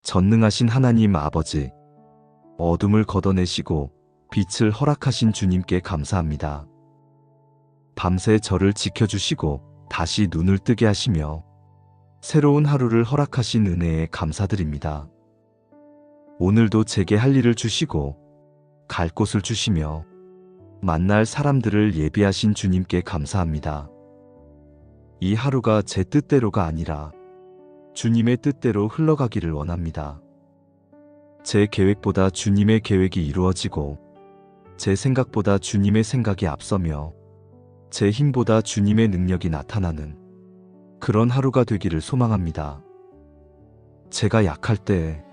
전능하신 하나님 아버지, 어둠을 걷어내시고 빛을 허락하신 주님께 감사합니다. 밤새 저를 지켜주시고 다시 눈을 뜨게 하시며 새로운 하루를 허락하신 은혜에 감사드립니다. 오늘도 제게 할 일을 주시고 갈 곳을 주시며 만날 사람들을 예비하신 주님께 감사합니다. 이 하루가 제 뜻대로가 아니라 주님의 뜻대로 흘러가기를 원합니다. 제 계획보다 주님의 계획이 이루어지고 제 생각보다 주님의 생각이 앞서며 제 힘보다 주님의 능력이 나타나는 그런 하루가 되기를 소망합니다. 제가 약할 때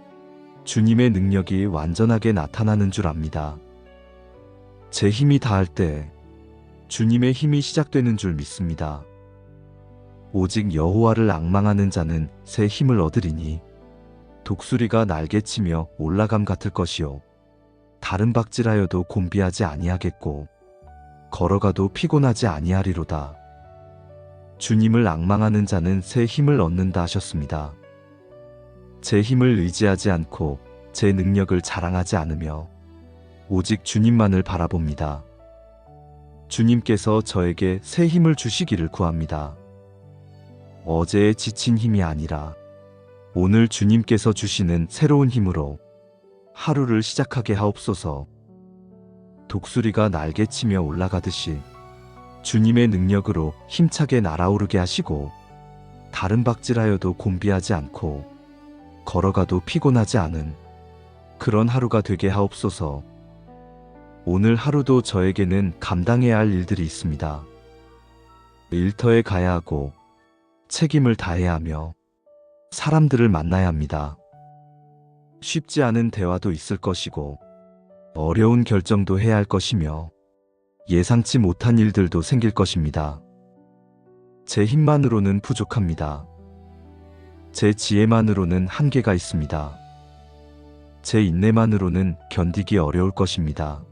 주님의 능력이 완전하게 나타나는 줄 압니다. 제 힘이 다할 때 주님의 힘이 시작되는 줄 믿습니다. 오직 여호와를 앙망하는 자는 새 힘을 얻으리니 독수리가 날개치며 올라감 같을 것이요 다른 박질하여도 곤비하지 아니하겠고 걸어가도 피곤하지 아니하리로다. 주님을 앙망하는 자는 새 힘을 얻는다 하셨습니다. 제 힘을 의지하지 않고 제 능력을 자랑하지 않으며 오직 주님만을 바라봅니다. 주님께서 저에게 새 힘을 주시기를 구합니다. 어제의 지친 힘이 아니라 오늘 주님께서 주시는 새로운 힘으로 하루를 시작하게 하옵소서. 독수리가 날개치며 올라가듯이 주님의 능력으로 힘차게 날아오르게 하시고 다른 박질하여도 곤비하지 않고 걸어가도 피곤하지 않은 그런 하루가 되게 하옵소서. 오늘 하루도 저에게는 감당해야 할 일들이 있습니다. 일터에 가야 하고 책임을 다해야 하며 사람들을 만나야 합니다. 쉽지 않은 대화도 있을 것이고 어려운 결정도 해야 할 것이며 예상치 못한 일들도 생길 것입니다. 제 힘만으로는 부족합니다. 제 지혜만으로는 한계가 있습니다. 제 인내만으로는 견디기 어려울 것입니다.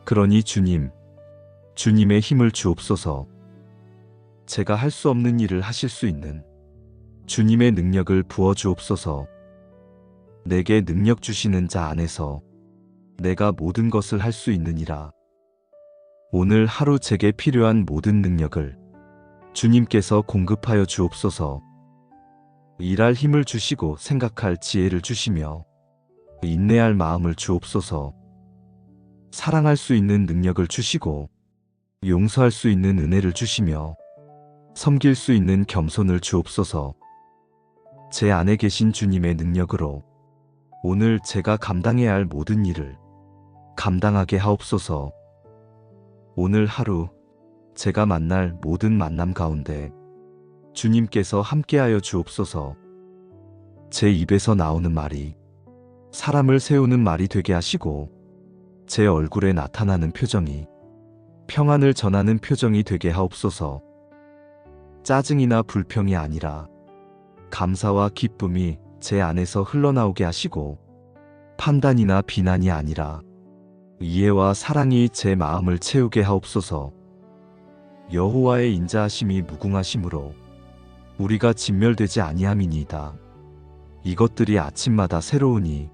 그러니 주님의 힘을 주옵소서. 제가 할 수 없는 일을 하실 수 있는 주님의 능력을 부어 주옵소서. 내게 능력 주시는 자 안에서 내가 모든 것을 할 수 있느니라. 오늘 하루 제게 필요한 모든 능력을 주님께서 공급하여 주옵소서. 일할 힘을 주시고 생각할 지혜를 주시며 인내할 마음을 주옵소서. 사랑할 수 있는 능력을 주시고 용서할 수 있는 은혜를 주시며 섬길 수 있는 겸손을 주옵소서. 제 안에 계신 주님의 능력으로 오늘 제가 감당해야 할 모든 일을 감당하게 하옵소서. 오늘 하루 제가 만날 모든 만남 가운데 주님께서 함께하여 주옵소서. 제 입에서 나오는 말이 사람을 세우는 말이 되게 하시고 제 얼굴에 나타나는 표정이 평안을 전하는 표정이 되게 하옵소서. 짜증이나 불평이 아니라 감사와 기쁨이 제 안에서 흘러나오게 하시고 판단이나 비난이 아니라 이해와 사랑이 제 마음을 채우게 하옵소서. 여호와의 인자하심이 무궁하심으로 우리가 진멸되지 아니함이니이다. 이것들이 아침마다 새로우니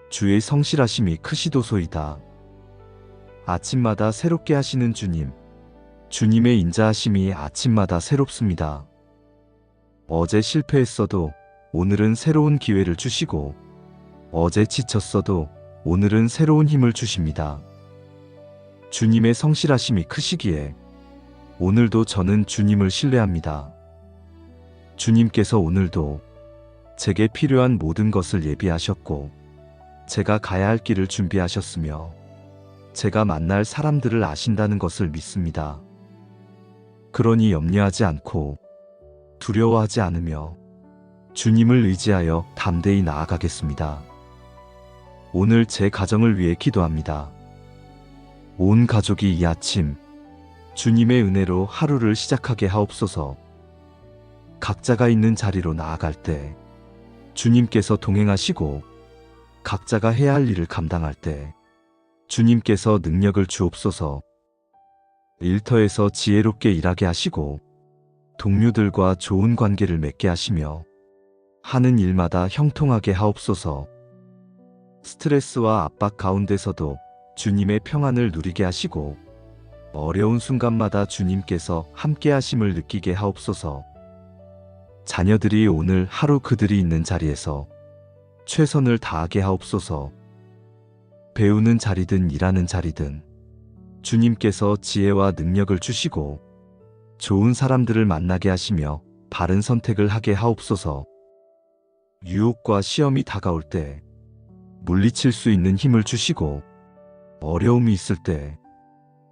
주의 성실하심이 크시도소이다. 아침마다 새롭게 하시는 주님의 인자하심이 아침마다 새롭습니다. 어제 실패했어도 오늘은 새로운 기회를 주시고 어제 지쳤어도 오늘은 새로운 힘을 주십니다. 주님의 성실하심이 크시기에 오늘도 저는 주님을 신뢰합니다. 주님께서 오늘도 제게 필요한 모든 것을 예비하셨고 제가 가야 할 길을 준비하셨으며 제가 만날 사람들을 아신다는 것을 믿습니다. 그러니 염려하지 않고 두려워하지 않으며 주님을 의지하여 담대히 나아가겠습니다. 오늘 제 가정을 위해 기도합니다. 온 가족이 이 아침 주님의 은혜로 하루를 시작하게 하옵소서. 각자가 있는 자리로 나아갈 때 주님께서 동행하시고 각자가 해야 할 일을 감당할 때 주님께서 능력을 주옵소서. 일터에서 지혜롭게 일하게 하시고 동료들과 좋은 관계를 맺게 하시며 하는 일마다 형통하게 하옵소서. 스트레스와 압박 가운데서도 주님의 평안을 누리게 하시고 어려운 순간마다 주님께서 함께 하심을 느끼게 하옵소서. 자녀들이 오늘 하루 그들이 있는 자리에서 최선을 다하게 하옵소서. 배우는 자리든 일하는 자리든 주님께서 지혜와 능력을 주시고 좋은 사람들을 만나게 하시며 바른 선택을 하게 하옵소서. 유혹과 시험이 다가올 때 물리칠 수 있는 힘을 주시고 어려움이 있을 때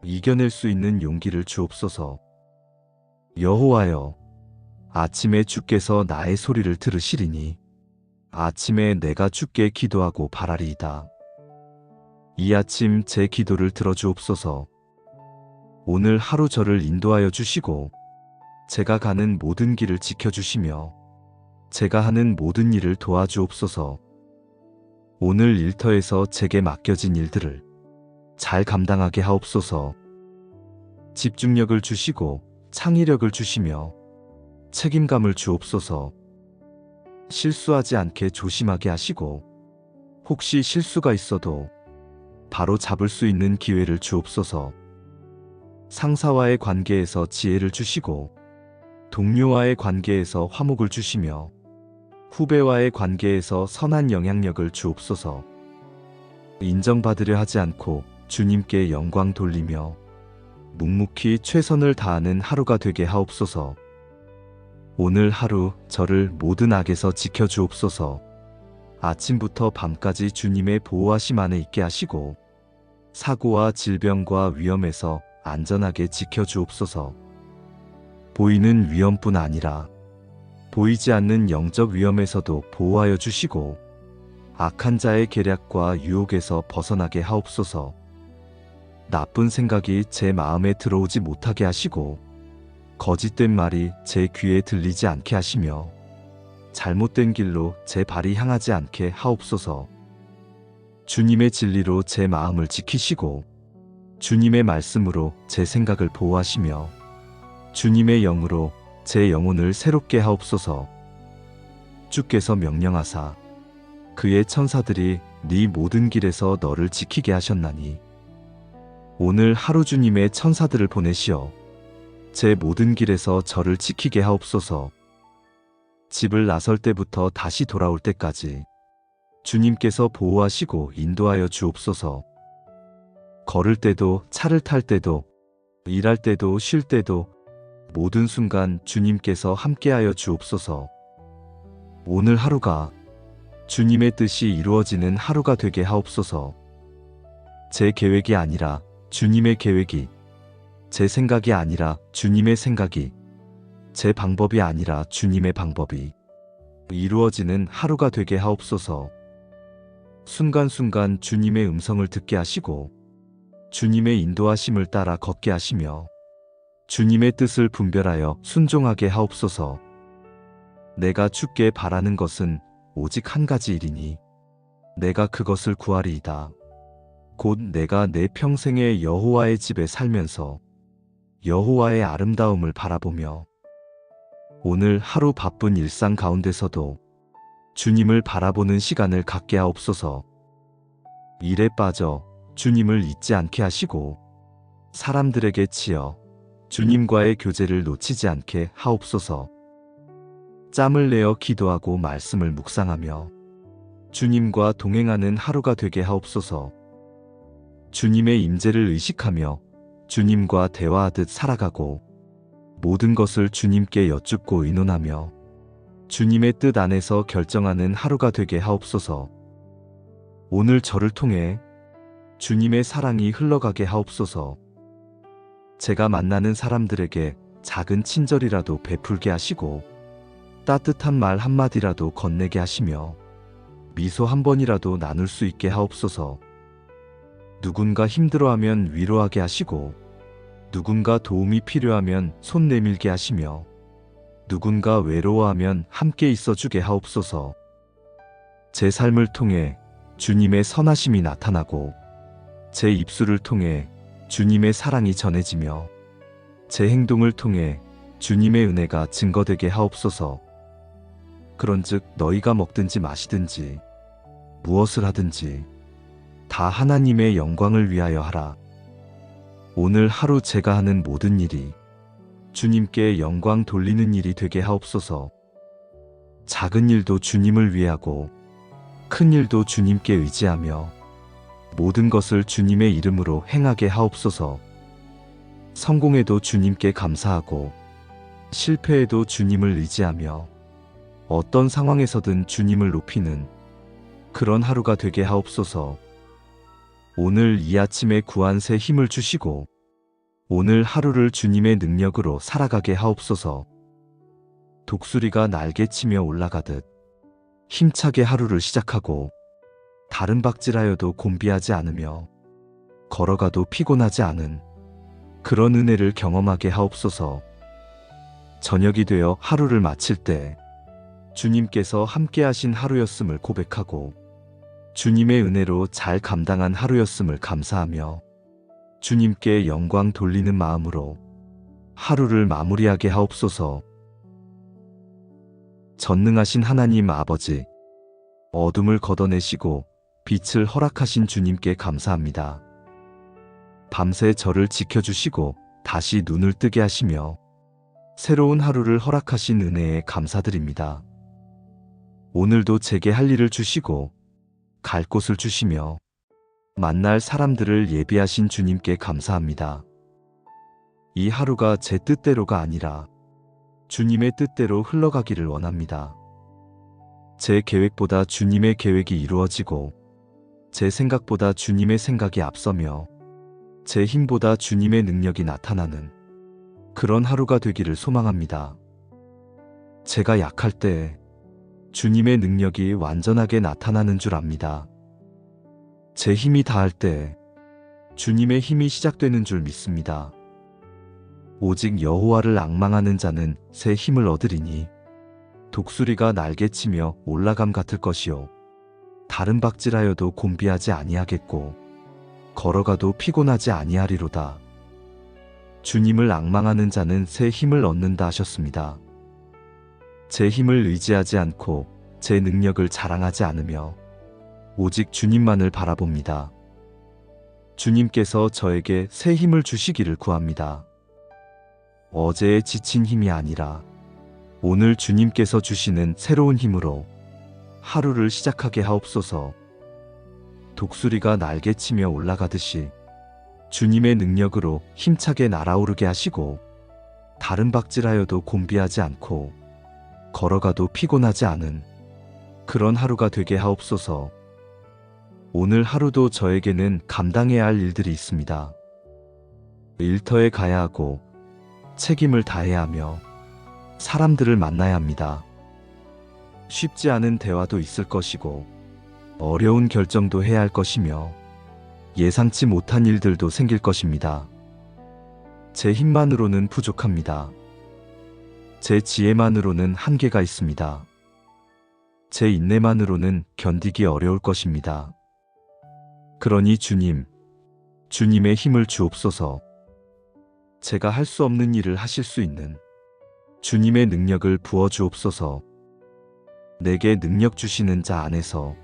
이겨낼 수 있는 용기를 주옵소서. 여호와여, 아침에 주께서 나의 소리를 들으시리니 아침에 내가 주께 기도하고 바라리이다. 이 아침 제 기도를 들어주옵소서. 오늘 하루 저를 인도하여 주시고 제가 가는 모든 길을 지켜주시며 제가 하는 모든 일을 도와주옵소서. 오늘 일터에서 제게 맡겨진 일들을 잘 감당하게 하옵소서. 집중력을 주시고 창의력을 주시며 책임감을 주옵소서. 실수하지 않게 조심하게 하시고 혹시 실수가 있어도 바로 잡을 수 있는 기회를 주옵소서. 상사와의 관계에서 지혜를 주시고 동료와의 관계에서 화목을 주시며 후배와의 관계에서 선한 영향력을 주옵소서. 인정받으려 하지 않고 주님께 영광 돌리며 묵묵히 최선을 다하는 하루가 되게 하옵소서. 오늘 하루 저를 모든 악에서 지켜주옵소서. 아침부터 밤까지 주님의 보호하심 안에 있게 하시고 사고와 질병과 위험에서 안전하게 지켜주옵소서. 보이는 위험뿐 아니라 보이지 않는 영적 위험에서도 보호하여 주시고 악한 자의 계략과 유혹에서 벗어나게 하옵소서. 나쁜 생각이 제 마음에 들어오지 못하게 하시고 거짓된 말이 제 귀에 들리지 않게 하시며 잘못된 길로 제 발이 향하지 않게 하옵소서. 주님의 진리로 제 마음을 지키시고 주님의 말씀으로 제 생각을 보호하시며 주님의 영으로 제 영혼을 새롭게 하옵소서. 주께서 명령하사 그의 천사들이 네 모든 길에서 너를 지키게 하셨나니 오늘 하루 주님의 천사들을 보내시어 제 모든 길에서 저를 지키게 하옵소서. 집을 나설 때부터 다시 돌아올 때까지 주님께서 보호하시고 인도하여 주옵소서. 걸을 때도 차를 탈 때도 일할 때도 쉴 때도 모든 순간 주님께서 함께하여 주옵소서. 오늘 하루가 주님의 뜻이 이루어지는 하루가 되게 하옵소서. 제 계획이 아니라 주님의 계획이, 제 생각이 아니라 주님의 생각이, 제 방법이 아니라 주님의 방법이 이루어지는 하루가 되게 하옵소서. 순간순간 주님의 음성을 듣게 하시고 주님의 인도하심을 따라 걷게 하시며 주님의 뜻을 분별하여 순종하게 하옵소서. 내가 주께 바라는 것은 오직 한 가지 일이니 내가 그것을 구하리이다. 곧 내가 내 평생에 여호와의 집에 살면서 여호와의 아름다움을 바라보며 오늘 하루 바쁜 일상 가운데서도 주님을 바라보는 시간을 갖게 하옵소서. 일에 빠져 주님을 잊지 않게 하시고 사람들에게 치여 주님과의 교제를 놓치지 않게 하옵소서. 짬을 내어 기도하고 말씀을 묵상하며 주님과 동행하는 하루가 되게 하옵소서. 주님의 임재를 의식하며 주님과 대화하듯 살아가고 모든 것을 주님께 여쭙고 의논하며 주님의 뜻 안에서 결정하는 하루가 되게 하옵소서. 오늘 저를 통해 주님의 사랑이 흘러가게 하옵소서. 제가 만나는 사람들에게 작은 친절이라도 베풀게 하시고 따뜻한 말 한마디라도 건네게 하시며 미소 한 번이라도 나눌 수 있게 하옵소서. 누군가 힘들어하면 위로하게 하시고 누군가 도움이 필요하면 손 내밀게 하시며 누군가 외로워하면 함께 있어주게 하옵소서. 제 삶을 통해 주님의 선하심이 나타나고 제 입술을 통해 주님의 사랑이 전해지며 제 행동을 통해 주님의 은혜가 증거되게 하옵소서. 그런즉 너희가 먹든지 마시든지 무엇을 하든지 다 하나님의 영광을 위하여 하라. 오늘 하루 제가 하는 모든 일이 주님께 영광 돌리는 일이 되게 하옵소서. 작은 일도 주님을 위하고 큰 일도 주님께 의지하며 모든 것을 주님의 이름으로 행하게 하옵소서. 성공에도 주님께 감사하고 실패에도 주님을 의지하며 어떤 상황에서든 주님을 높이는 그런 하루가 되게 하옵소서. 오늘 이 아침에 구한 새 힘을 주시고 오늘 하루를 주님의 능력으로 살아가게 하옵소서. 독수리가 날개치며 올라가듯 힘차게 하루를 시작하고 다른 박질하여도 곤비하지 않으며 걸어가도 피곤하지 않은 그런 은혜를 경험하게 하옵소서. 저녁이 되어 하루를 마칠 때 주님께서 함께 하신 하루였음을 고백하고 주님의 은혜로 잘 감당한 하루였음을 감사하며 주님께 영광 돌리는 마음으로 하루를 마무리하게 하옵소서. 전능하신 하나님 아버지, 어둠을 걷어내시고 빛을 허락하신 주님께 감사합니다. 밤새 저를 지켜주시고 다시 눈을 뜨게 하시며 새로운 하루를 허락하신 은혜에 감사드립니다. 오늘도 제게 할 일을 주시고 갈 곳을 주시며 만날 사람들을 예비하신 주님께 감사합니다. 이 하루가 제 뜻대로가 아니라 주님의 뜻대로 흘러가기를 원합니다. 제 계획보다 주님의 계획이 이루어지고 제 생각보다 주님의 생각이 앞서며 제 힘보다 주님의 능력이 나타나는 그런 하루가 되기를 소망합니다. 제가 약할 때 주님의 능력이 완전하게 나타나는 줄 압니다. 제 힘이 다할 때 주님의 힘이 시작되는 줄 믿습니다. 오직 여호와를 앙망하는 자는 새 힘을 얻으리니 독수리가 날개치며 올라감 같을 것이요 다른 박질하여도 곤비하지 아니하겠고 걸어가도 피곤하지 아니하리로다. 주님을 앙망하는 자는 새 힘을 얻는다 하셨습니다. 제 힘을 의지하지 않고 제 능력을 자랑하지 않으며 오직 주님만을 바라봅니다. 주님께서 저에게 새 힘을 주시기를 구합니다. 어제의 지친 힘이 아니라 오늘 주님께서 주시는 새로운 힘으로 하루를 시작하게 하옵소서. 독수리가 날개치며 올라가듯이 주님의 능력으로 힘차게 날아오르게 하시고 다른 박질하여도 곤비하지 않고 걸어가도 피곤하지 않은 그런 하루가 되게 하옵소서. 오늘 하루도 저에게는 감당해야 할 일들이 있습니다. 일터에 가야 하고 책임을 다해야 하며 사람들을 만나야 합니다. 쉽지 않은 대화도 있을 것이고 어려운 결정도 해야 할 것이며 예상치 못한 일들도 생길 것입니다. 제 힘만으로는 부족합니다. 제 지혜만으로는 한계가 있습니다. 제 인내만으로는 견디기 어려울 것입니다. 그러니 주님의 힘을 주옵소서. 제가 할 수 없는 일을 하실 수 있는 주님의 능력을 부어 주옵소서. 내게 능력 주시는 자 안에서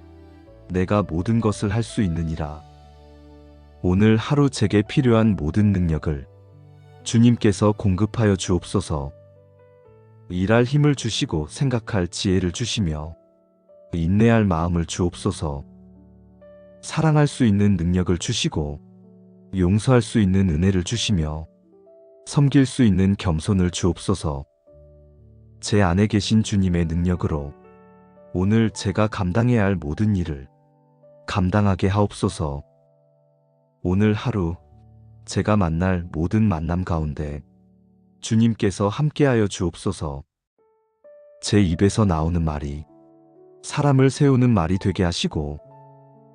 내가 모든 것을 할 수 있느니라. 오늘 하루 제게 필요한 모든 능력을 주님께서 공급하여 주옵소서. 일할 힘을 주시고 생각할 지혜를 주시며 인내할 마음을 주옵소서. 사랑할 수 있는 능력을 주시고 용서할 수 있는 은혜를 주시며 섬길 수 있는 겸손을 주옵소서. 제 안에 계신 주님의 능력으로 오늘 제가 감당해야 할 모든 일을 감당하게 하옵소서. 오늘 하루 제가 만날 모든 만남 가운데 주님께서 함께하여 주옵소서. 제 입에서 나오는 말이 사람을 세우는 말이 되게 하시고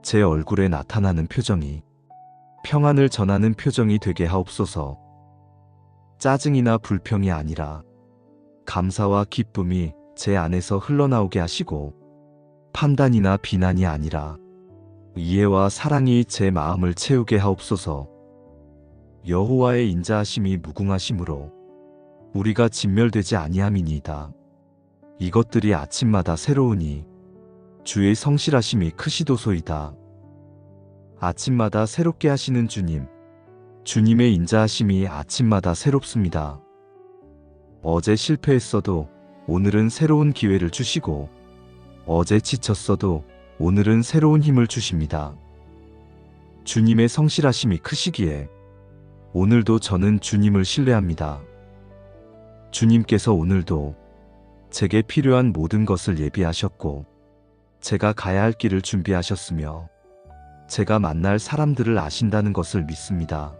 제 얼굴에 나타나는 표정이 평안을 전하는 표정이 되게 하옵소서. 짜증이나 불평이 아니라 감사와 기쁨이 제 안에서 흘러나오게 하시고 판단이나 비난이 아니라 이해와 사랑이 제 마음을 채우게 하옵소서. 여호와의 인자하심이 무궁하심으로 우리가 진멸되지 아니함이니이다. 이것들이 아침마다 새로우니 주의 성실하심이 크시도소이다. 아침마다 새롭게 하시는 주님, 주님의 인자하심이 아침마다 새롭습니다. 어제 실패했어도 오늘은 새로운 기회를 주시고, 어제 지쳤어도 오늘은 새로운 힘을 주십니다. 주님의 성실하심이 크시기에 오늘도 저는 주님을 신뢰합니다. 주님께서 오늘도 제게 필요한 모든 것을 예비하셨고, 제가 가야 할 길을 준비하셨으며, 제가 만날 사람들을 아신다는 것을 믿습니다.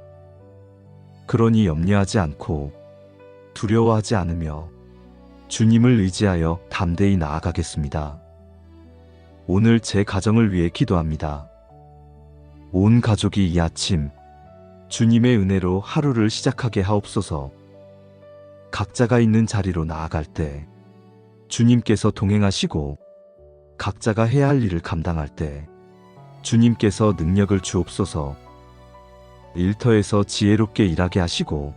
그러니 염려하지 않고 두려워하지 않으며 주님을 의지하여 담대히 나아가겠습니다. 오늘 제 가정을 위해 기도합니다. 온 가족이 이 아침 주님의 은혜로 하루를 시작하게 하옵소서. 각자가 있는 자리로 나아갈 때 주님께서 동행하시고, 각자가 해야 할 일을 감당할 때 주님께서 능력을 주옵소서. 일터에서 지혜롭게 일하게 하시고,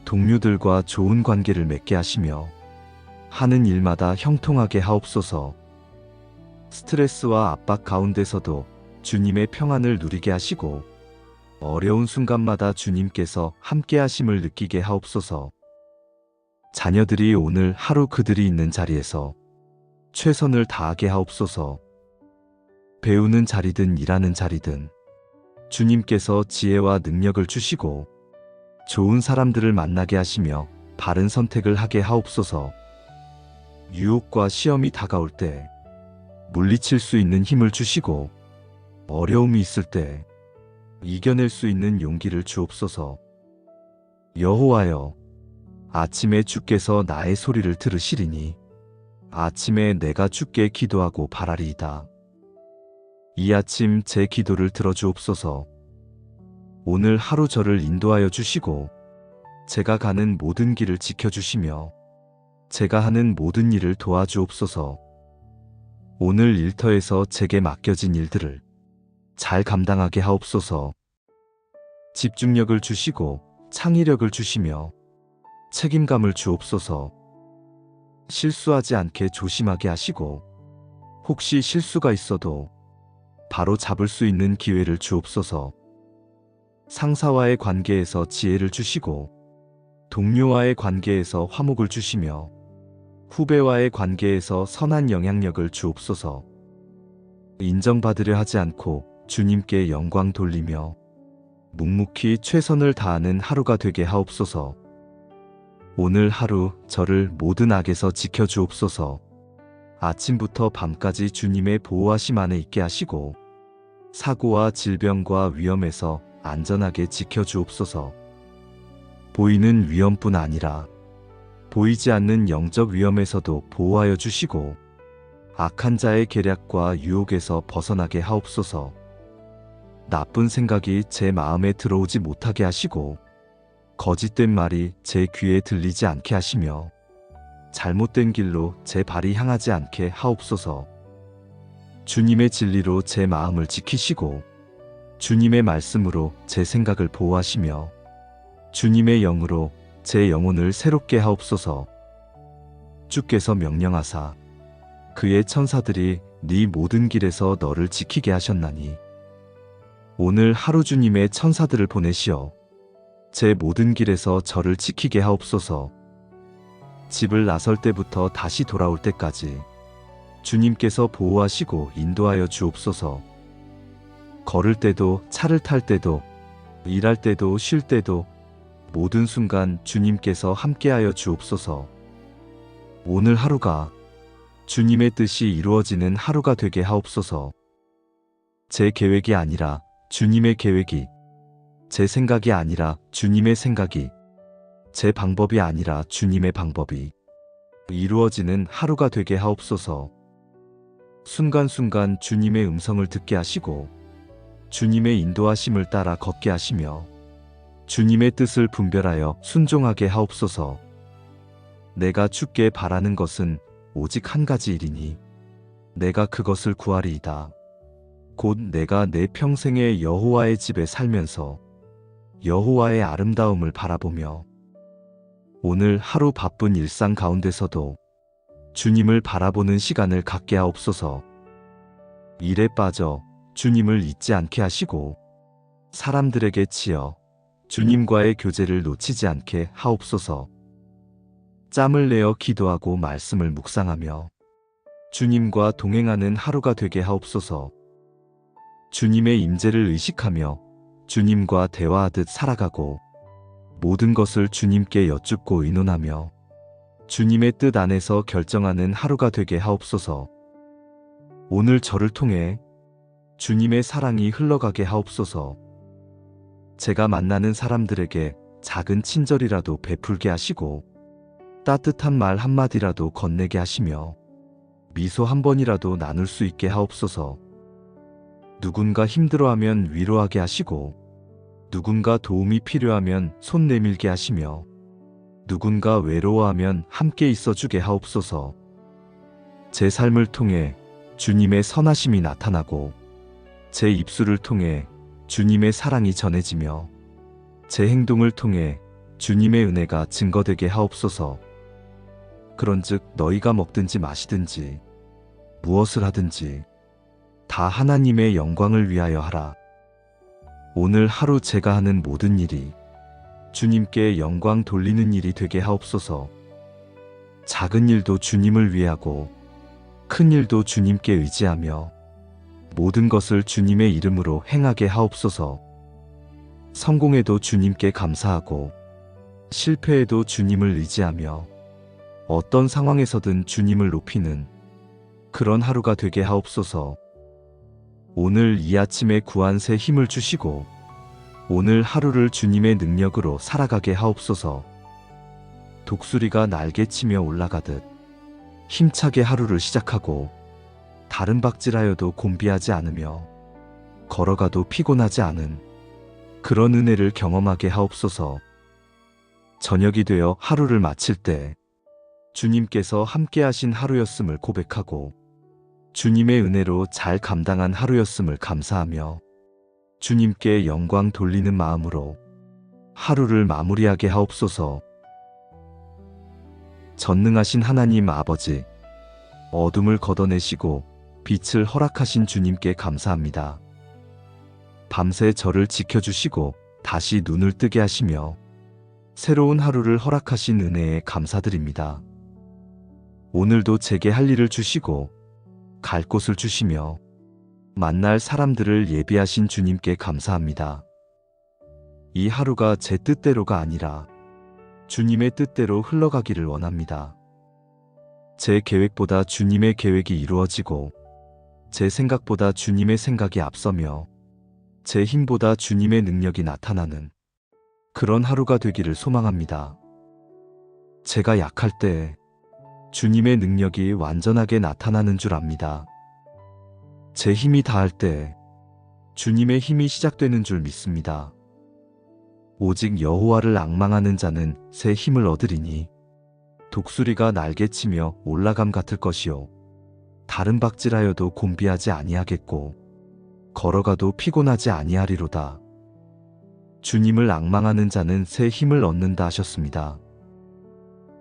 동료들과 좋은 관계를 맺게 하시며, 하는 일마다 형통하게 하옵소서. 스트레스와 압박 가운데서도 주님의 평안을 누리게 하시고, 어려운 순간마다 주님께서 함께 하심을 느끼게 하옵소서. 자녀들이 오늘 하루 그들이 있는 자리에서 최선을 다하게 하옵소서. 배우는 자리든 일하는 자리든 주님께서 지혜와 능력을 주시고, 좋은 사람들을 만나게 하시며 바른 선택을 하게 하옵소서. 유혹과 시험이 다가올 때 물리칠 수 있는 힘을 주시고, 어려움이 있을 때 이겨낼 수 있는 용기를 주옵소서. 여호와여, 아침에 주께서 나의 소리를 들으시리니 아침에 내가 주께 기도하고 바라리이다. 이 아침 제 기도를 들어주옵소서. 오늘 하루 저를 인도하여 주시고, 제가 가는 모든 길을 지켜주시며 제가 하는 모든 일을 도와주옵소서. 오늘 일터에서 제게 맡겨진 일들을 잘 감당하게 하옵소서. 집중력을 주시고 창의력을 주시며 책임감을 주옵소서. 실수하지 않게 조심하게 하시고, 혹시 실수가 있어도 바로 잡을 수 있는 기회를 주옵소서. 상사와의 관계에서 지혜를 주시고, 동료와의 관계에서 화목을 주시며, 후배와의 관계에서 선한 영향력을 주옵소서. 인정받으려 하지 않고 주님께 영광 돌리며 묵묵히 최선을 다하는 하루가 되게 하옵소서. 오늘 하루 저를 모든 악에서 지켜주옵소서. 아침부터 밤까지 주님의 보호하심 안에 있게 하시고, 사고와 질병과 위험에서 안전하게 지켜주옵소서. 보이는 위험뿐 아니라 보이지 않는 영적 위험에서도 보호하여 주시고, 악한 자의 계략과 유혹에서 벗어나게 하옵소서. 나쁜 생각이 제 마음에 들어오지 못하게 하시고, 거짓된 말이 제 귀에 들리지 않게 하시며, 잘못된 길로 제 발이 향하지 않게 하옵소서. 주님의 진리로 제 마음을 지키시고, 주님의 말씀으로 제 생각을 보호하시며, 주님의 영으로 제 영혼을 새롭게 하옵소서. 주께서 명령하사 그의 천사들이 네 모든 길에서 너를 지키게 하셨나니, 오늘 하루 주님의 천사들을 보내시어 제 모든 길에서 저를 지키게 하옵소서. 집을 나설 때부터 다시 돌아올 때까지 주님께서 보호하시고 인도하여 주옵소서. 걸을 때도 차를 탈 때도 일할 때도 쉴 때도 모든 순간 주님께서 함께하여 주옵소서. 오늘 하루가 주님의 뜻이 이루어지는 하루가 되게 하옵소서. 제 계획이 아니라 주님의 계획이, 제 생각이 아니라 주님의 생각이, 제 방법이 아니라 주님의 방법이 이루어지는 하루가 되게 하옵소서. 순간순간 주님의 음성을 듣게 하시고, 주님의 인도하심을 따라 걷게 하시며, 주님의 뜻을 분별하여 순종하게 하옵소서. 내가 주께 바라는 것은 오직 한 가지 일이니 내가 그것을 구하리이다. 곧 내가 내 평생에 여호와의 집에 살면서 여호와의 아름다움을 바라보며, 오늘 하루 바쁜 일상 가운데서도 주님을 바라보는 시간을 갖게 하옵소서. 일에 빠져 주님을 잊지 않게 하시고 사람들에게 치여 주님과의 교제를 놓치지 않게 하옵소서. 짬을 내어 기도하고 말씀을 묵상하며 주님과 동행하는 하루가 되게 하옵소서. 주님의 임재를 의식하며 주님과 대화하듯 살아가고 모든 것을 주님께 여쭙고 의논하며 주님의 뜻 안에서 결정하는 하루가 되게 하옵소서. 오늘 저를 통해 주님의 사랑이 흘러가게 하옵소서. 제가 만나는 사람들에게 작은 친절이라도 베풀게 하시고 따뜻한 말 한마디라도 건네게 하시며 미소 한 번이라도 나눌 수 있게 하옵소서. 누군가 힘들어하면 위로하게 하시고 누군가 도움이 필요하면 손 내밀게 하시며 누군가 외로워하면 함께 있어주게 하옵소서. 제 삶을 통해 주님의 선하심이 나타나고 제 입술을 통해 주님의 사랑이 전해지며 제 행동을 통해 주님의 은혜가 증거되게 하옵소서. 그런즉 너희가 먹든지 마시든지 무엇을 하든지 다 하나님의 영광을 위하여 하라. 오늘 하루 제가 하는 모든 일이 주님께 영광 돌리는 일이 되게 하옵소서. 작은 일도 주님을 위하고 큰 일도 주님께 의지하며 모든 것을 주님의 이름으로 행하게 하옵소서. 성공해도 주님께 감사하고 실패해도 주님을 의지하며 어떤 상황에서든 주님을 높이는 그런 하루가 되게 하옵소서. 오늘 이 아침에 구한 새 힘을 주시고 오늘 하루를 주님의 능력으로 살아가게 하옵소서. 독수리가 날개치며 올라가듯 힘차게 하루를 시작하고 다른 박질하여도 곤비하지 않으며 걸어가도 피곤하지 않은 그런 은혜를 경험하게 하옵소서. 저녁이 되어 하루를 마칠 때 주님께서 함께 하신 하루였음을 고백하고 주님의 은혜로 잘 감당한 하루였음을 감사하며 주님께 영광 돌리는 마음으로 하루를 마무리하게 하옵소서. 전능하신 하나님 아버지, 어둠을 걷어내시고 빛을 허락하신 주님께 감사합니다. 밤새 저를 지켜주시고 다시 눈을 뜨게 하시며 새로운 하루를 허락하신 은혜에 감사드립니다. 오늘도 제게 할 일을 주시고 갈 곳을 주시며 만날 사람들을 예비하신 주님께 감사합니다. 이 하루가 제 뜻대로가 아니라 주님의 뜻대로 흘러가기를 원합니다. 제 계획보다 주님의 계획이 이루어지고 제 생각보다 주님의 생각이 앞서며 제 힘보다 주님의 능력이 나타나는 그런 하루가 되기를 소망합니다. 제가 약할 때 주님의 능력이 완전하게 나타나는 줄 압니다. 제 힘이 다할 때 주님의 힘이 시작되는 줄 믿습니다. 오직 여호와를 앙망하는 자는 새 힘을 얻으리니 독수리가 날개치며 올라감 같을 것이요 다른 박질하여도 곤비하지 아니하겠고 걸어가도 피곤하지 아니하리로다. 주님을 앙망하는 자는 새 힘을 얻는다 하셨습니다.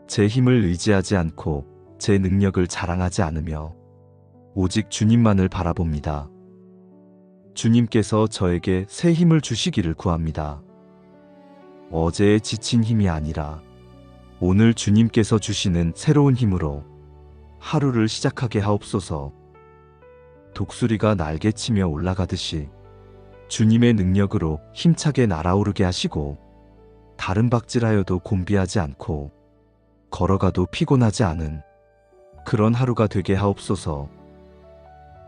제 힘을 의지하지 않고 제 능력을 자랑하지 않으며 오직 주님만을 바라봅니다. 주님께서 저에게 새 힘을 주시기를 구합니다. 어제의 지친 힘이 아니라 오늘 주님께서 주시는 새로운 힘으로 하루를 시작하게 하옵소서. 독수리가 날개치며 올라가듯이 주님의 능력으로 힘차게 날아오르게 하시고 다른 박질하여도 곤비하지 않고 걸어가도 피곤하지 않은 그런 하루가 되게 하옵소서.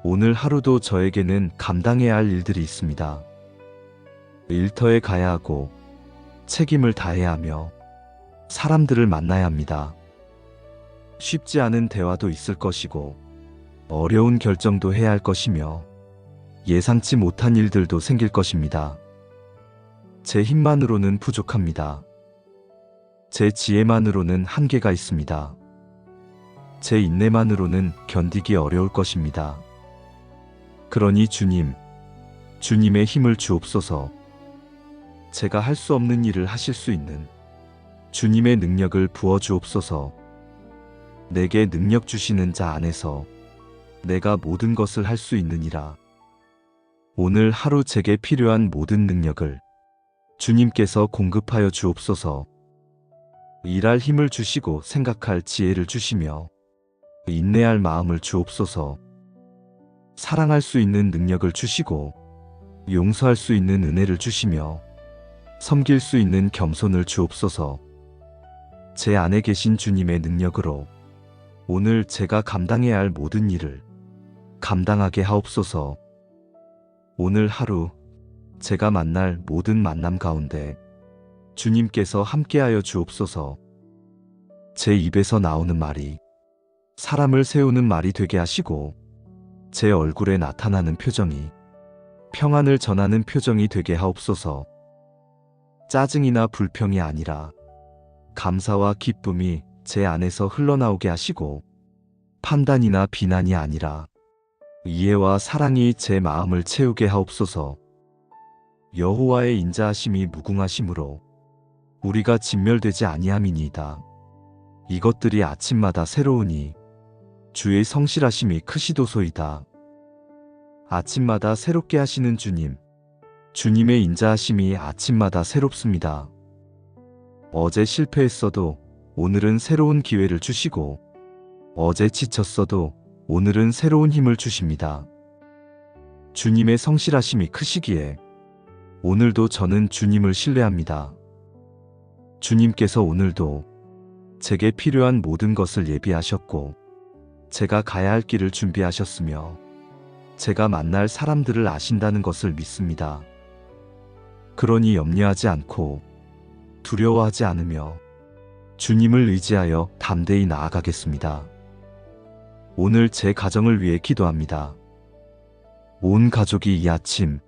오늘 하루도 저에게는 감당해야 할 일들이 있습니다. 일터에 가야 하고 책임을 다해야 하며 사람들을 만나야 합니다. 쉽지 않은 대화도 있을 것이고 어려운 결정도 해야 할 것이며 예상치 못한 일들도 생길 것입니다. 제 힘만으로는 부족합니다. 제 지혜만으로는 한계가 있습니다. 제 인내만으로는 견디기 어려울 것입니다. 그러니 주님, 주님의 힘을 주옵소서. 제가 할 수 없는 일을 하실 수 있는 주님의 능력을 부어 주옵소서. 내게 능력 주시는 자 안에서 내가 모든 것을 할 수 있느니라. 오늘 하루 제게 필요한 모든 능력을 주님께서 공급하여 주옵소서. 일할 힘을 주시고 생각할 지혜를 주시며 인내할 마음을 주옵소서. 사랑할 수 있는 능력을 주시고 용서할 수 있는 은혜를 주시며 섬길 수 있는 겸손을 주옵소서. 제 안에 계신 주님의 능력으로 오늘 제가 감당해야 할 모든 일을 감당하게 하옵소서. 오늘 하루 제가 만날 모든 만남 가운데 주님께서 함께하여 주옵소서. 제 입에서 나오는 말이 사람을 세우는 말이 되게 하시고 제 얼굴에 나타나는 표정이 평안을 전하는 표정이 되게 하옵소서. 짜증이나 불평이 아니라 감사와 기쁨이 제 안에서 흘러나오게 하시고 판단이나 비난이 아니라 이해와 사랑이 제 마음을 채우게 하옵소서. 여호와의 인자하심이 무궁하심으로 우리가 진멸되지 아니함이니이다. 이것들이 아침마다 새로우니 주의 성실하심이 크시도소이다. 아침마다 새롭게 하시는 주님, 주님의 인자하심이 아침마다 새롭습니다. 어제 실패했어도 오늘은 새로운 기회를 주시고 어제 지쳤어도 오늘은 새로운 힘을 주십니다. 주님의 성실하심이 크시기에 오늘도 저는 주님을 신뢰합니다. 주님께서 오늘도 제게 필요한 모든 것을 예비하셨고 제가 가야 할 길을 준비하셨으며 제가 만날 사람들을 아신다는 것을 믿습니다. 그러니 염려하지 않고 두려워하지 않으며 주님을 의지하여 담대히 나아가겠습니다. 오늘 제 가정을 위해 기도합니다. 온 가족이 이 아침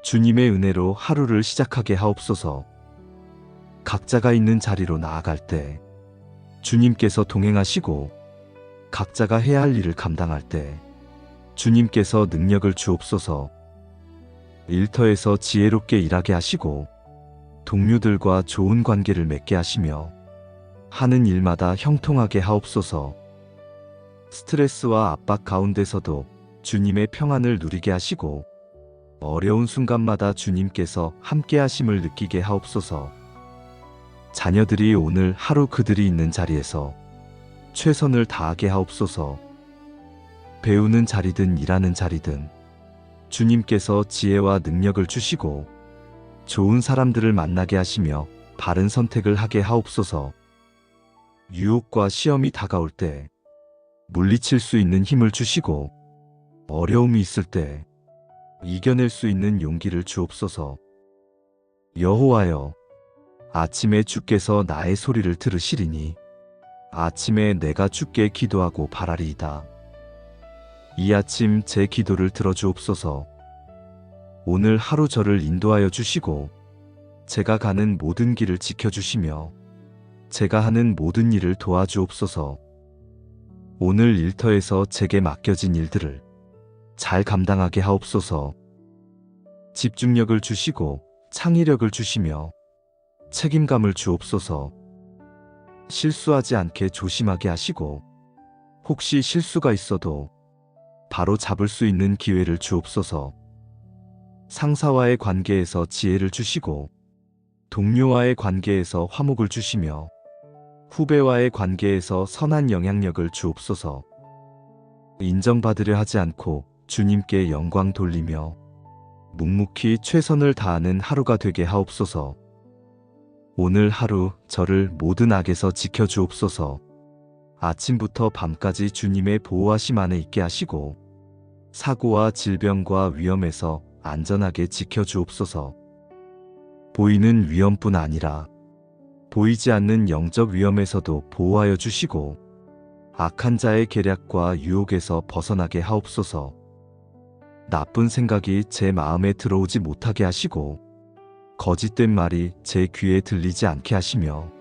주님의 은혜로 하루를 시작하게 하옵소서. 각자가 있는 자리로 나아갈 때 주님께서 동행하시고 각자가 해야 할 일을 감당할 때 주님께서 능력을 주옵소서. 일터에서 지혜롭게 일하게 하시고 동료들과 좋은 관계를 맺게 하시며 하는 일마다 형통하게 하옵소서. 스트레스와 압박 가운데서도 주님의 평안을 누리게 하시고 어려운 순간마다 주님께서 함께 하심을 느끼게 하옵소서. 자녀들이 오늘 하루 그들이 있는 자리에서 최선을 다하게 하옵소서. 배우는 자리든 일하는 자리든 주님께서 지혜와 능력을 주시고 좋은 사람들을 만나게 하시며 바른 선택을 하게 하옵소서. 유혹과 시험이 다가올 때 물리칠 수 있는 힘을 주시고 어려움이 있을 때 이겨낼 수 있는 용기를 주옵소서. 여호와여, 아침에 주께서 나의 소리를 들으시리니 아침에 내가 주께 기도하고 바라리이다. 이 아침 제 기도를 들어주옵소서. 오늘 하루 저를 인도하여 주시고 제가 가는 모든 길을 지켜주시며 제가 하는 모든 일을 도와주옵소서. 오늘 일터에서 제게 맡겨진 일들을 잘 감당하게 하옵소서. 집중력을 주시고 창의력을 주시며 책임감을 주옵소서. 실수하지 않게 조심하게 하시고 혹시 실수가 있어도 바로 잡을 수 있는 기회를 주옵소서. 상사와의 관계에서 지혜를 주시고 동료와의 관계에서 화목을 주시며 후배와의 관계에서 선한 영향력을 주옵소서. 인정받으려 하지 않고 주님께 영광 돌리며 묵묵히 최선을 다하는 하루가 되게 하옵소서. 오늘 하루 저를 모든 악에서 지켜주옵소서. 아침부터 밤까지 주님의 보호하심 안에 있게 하시고 사고와 질병과 위험에서 안전하게 지켜주옵소서. 보이는 위험뿐 아니라 보이지 않는 영적 위험에서도 보호하여 주시고 악한 자의 계략과 유혹에서 벗어나게 하옵소서. 나쁜 생각이 제 마음에 들어오지 못하게 하시고 거짓된 말이 제 귀에 들리지 않게 하시며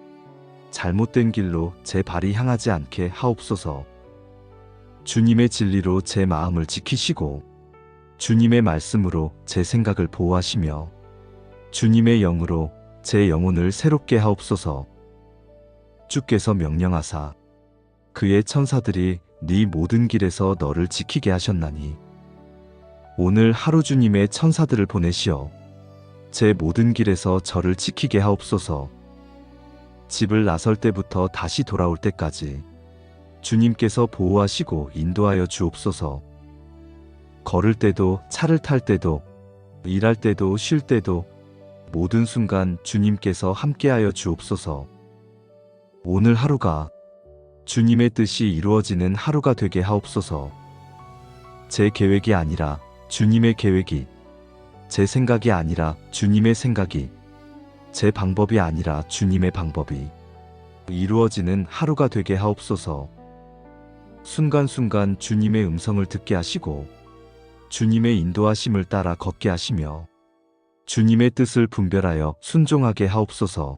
잘못된 길로 제 발이 향하지 않게 하옵소서. 주님의 진리로 제 마음을 지키시고 주님의 말씀으로 제 생각을 보호하시며 주님의 영으로 제 영혼을 새롭게 하옵소서. 주께서 명령하사 그의 천사들이 네 모든 길에서 너를 지키게 하셨나니 오늘 하루 주님의 천사들을 보내시어 제 모든 길에서 저를 지키게 하옵소서. 집을 나설 때부터 다시 돌아올 때까지 주님께서 보호하시고 인도하여 주옵소서. 걸을 때도 차를 탈 때도 일할 때도 쉴 때도 모든 순간 주님께서 함께하여 주옵소서. 오늘 하루가 주님의 뜻이 이루어지는 하루가 되게 하옵소서. 제 계획이 아니라 주님의 계획이, 제 생각이 아니라 주님의 생각이, 제 방법이 아니라 주님의 방법이 이루어지는 하루가 되게 하옵소서. 순간순간 주님의 음성을 듣게 하시고 주님의 인도하심을 따라 걷게 하시며 주님의 뜻을 분별하여 순종하게 하옵소서.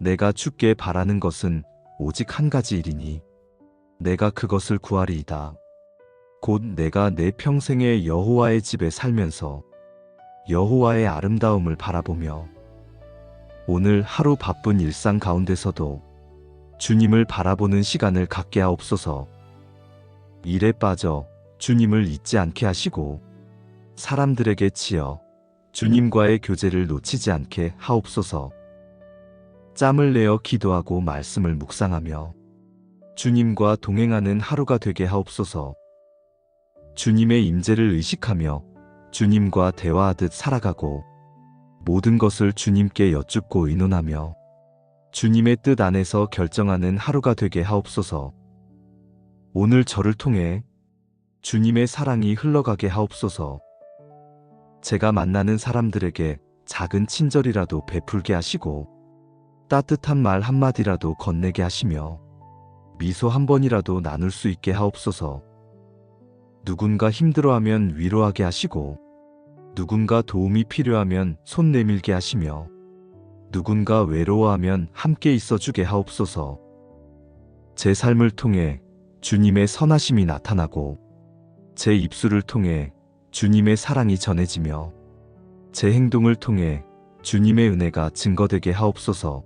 내가 주께 바라는 것은 오직 한 가지 일이니 내가 그것을 구하리이다. 곧 내가 내 평생에 여호와의 집에 살면서 여호와의 아름다움을 바라보며 오늘 하루 바쁜 일상 가운데서도 주님을 바라보는 시간을 갖게 하옵소서. 일에 빠져 주님을 잊지 않게 하시고 사람들에게 치여 주님과의 교제를 놓치지 않게 하옵소서. 짬을 내어 기도하고 말씀을 묵상하며 주님과 동행하는 하루가 되게 하옵소서. 주님의 임재를 의식하며 주님과 대화하듯 살아가고 모든 것을 주님께 여쭙고 의논하며 주님의 뜻 안에서 결정하는 하루가 되게 하옵소서. 오늘 저를 통해 주님의 사랑이 흘러가게 하옵소서. 제가 만나는 사람들에게 작은 친절이라도 베풀게 하시고 따뜻한 말 한마디라도 건네게 하시며 미소 한 번이라도 나눌 수 있게 하옵소서. 누군가 힘들어하면 위로하게 하시고 누군가 도움이 필요하면 손 내밀게 하시며 누군가 외로워하면 함께 있어주게 하옵소서. 제 삶을 통해 주님의 선하심이 나타나고 제 입술을 통해 주님의 사랑이 전해지며 제 행동을 통해 주님의 은혜가 증거되게 하옵소서.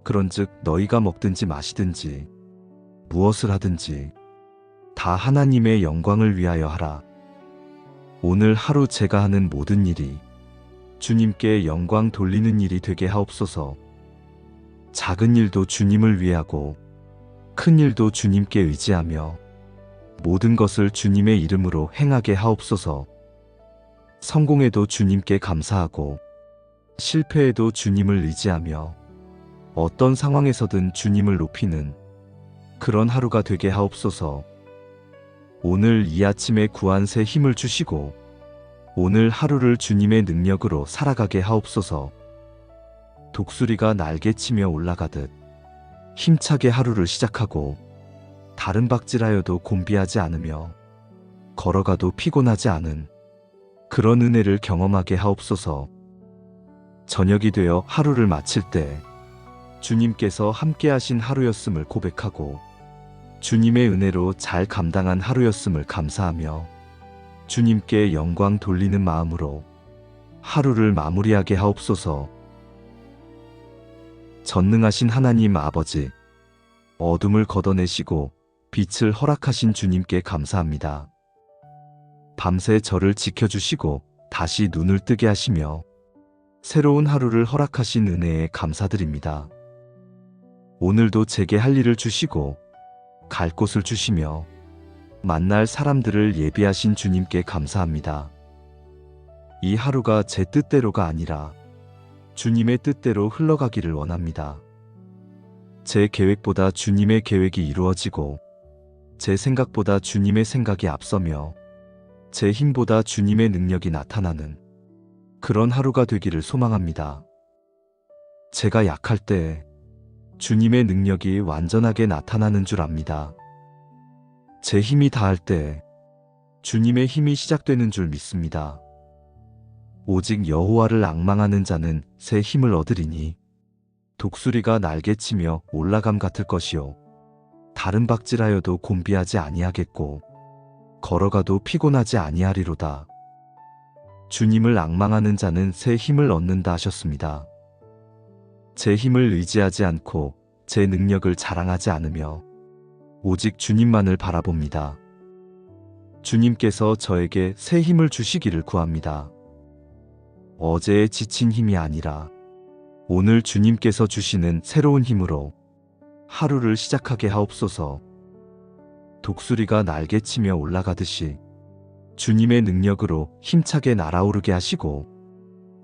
그런즉 너희가 먹든지 마시든지 무엇을 하든지 다 하나님의 영광을 위하여 하라. 오늘 하루 제가 하는 모든 일이 주님께 영광 돌리는 일이 되게 하옵소서. 작은 일도 주님을 위하고 큰 일도 주님께 의지하며 모든 것을 주님의 이름으로 행하게 하옵소서. 성공에도 주님께 감사하고 실패에도 주님을 의지하며 어떤 상황에서든 주님을 높이는 그런 하루가 되게 하옵소서. 오늘 이 아침에 구한 새 힘을 주시고 오늘 하루를 주님의 능력으로 살아가게 하옵소서. 독수리가 날개치며 올라가듯 힘차게 하루를 시작하고 다른 박질하여도 곤비하지 않으며 걸어가도 피곤하지 않은 그런 은혜를 경험하게 하옵소서. 저녁이 되어 하루를 마칠 때 주님께서 함께하신 하루였음을 고백하고 주님의 은혜로 잘 감당한 하루였음을 감사하며 주님께 영광 돌리는 마음으로 하루를 마무리하게 하옵소서. 전능하신 하나님 아버지, 어둠을 걷어내시고 빛을 허락하신 주님께 감사합니다. 밤새 저를 지켜주시고 다시 눈을 뜨게 하시며 새로운 하루를 허락하신 은혜에 감사드립니다. 오늘도 제게 할 일을 주시고 갈 곳을 주시며 만날 사람들을 예비하신 주님께 감사합니다. 이 하루가 제 뜻대로가 아니라 주님의 뜻대로 흘러가기를 원합니다. 제 계획보다 주님의 계획이 이루어지고 제 생각보다 주님의 생각이 앞서며 제 힘보다 주님의 능력이 나타나는 그런 하루가 되기를 소망합니다. 제가 약할 때 주님의 능력이 완전하게 나타나는 줄 압니다. 제 힘이 다할 때 주님의 힘이 시작되는 줄 믿습니다. 오직 여호와를 앙망하는 자는 새 힘을 얻으리니 독수리가 날개치며 올라감 같을 것이요 다른 박질하여도 곤비하지 아니하겠고 걸어가도 피곤하지 아니하리로다. 주님을 앙망하는 자는 새 힘을 얻는다 하셨습니다. 제 힘을 의지하지 않고 제 능력을 자랑하지 않으며 오직 주님만을 바라봅니다. 주님께서 저에게 새 힘을 주시기를 구합니다. 어제의 지친 힘이 아니라 오늘 주님께서 주시는 새로운 힘으로 하루를 시작하게 하옵소서. 독수리가 날개치며 올라가듯이 주님의 능력으로 힘차게 날아오르게 하시고,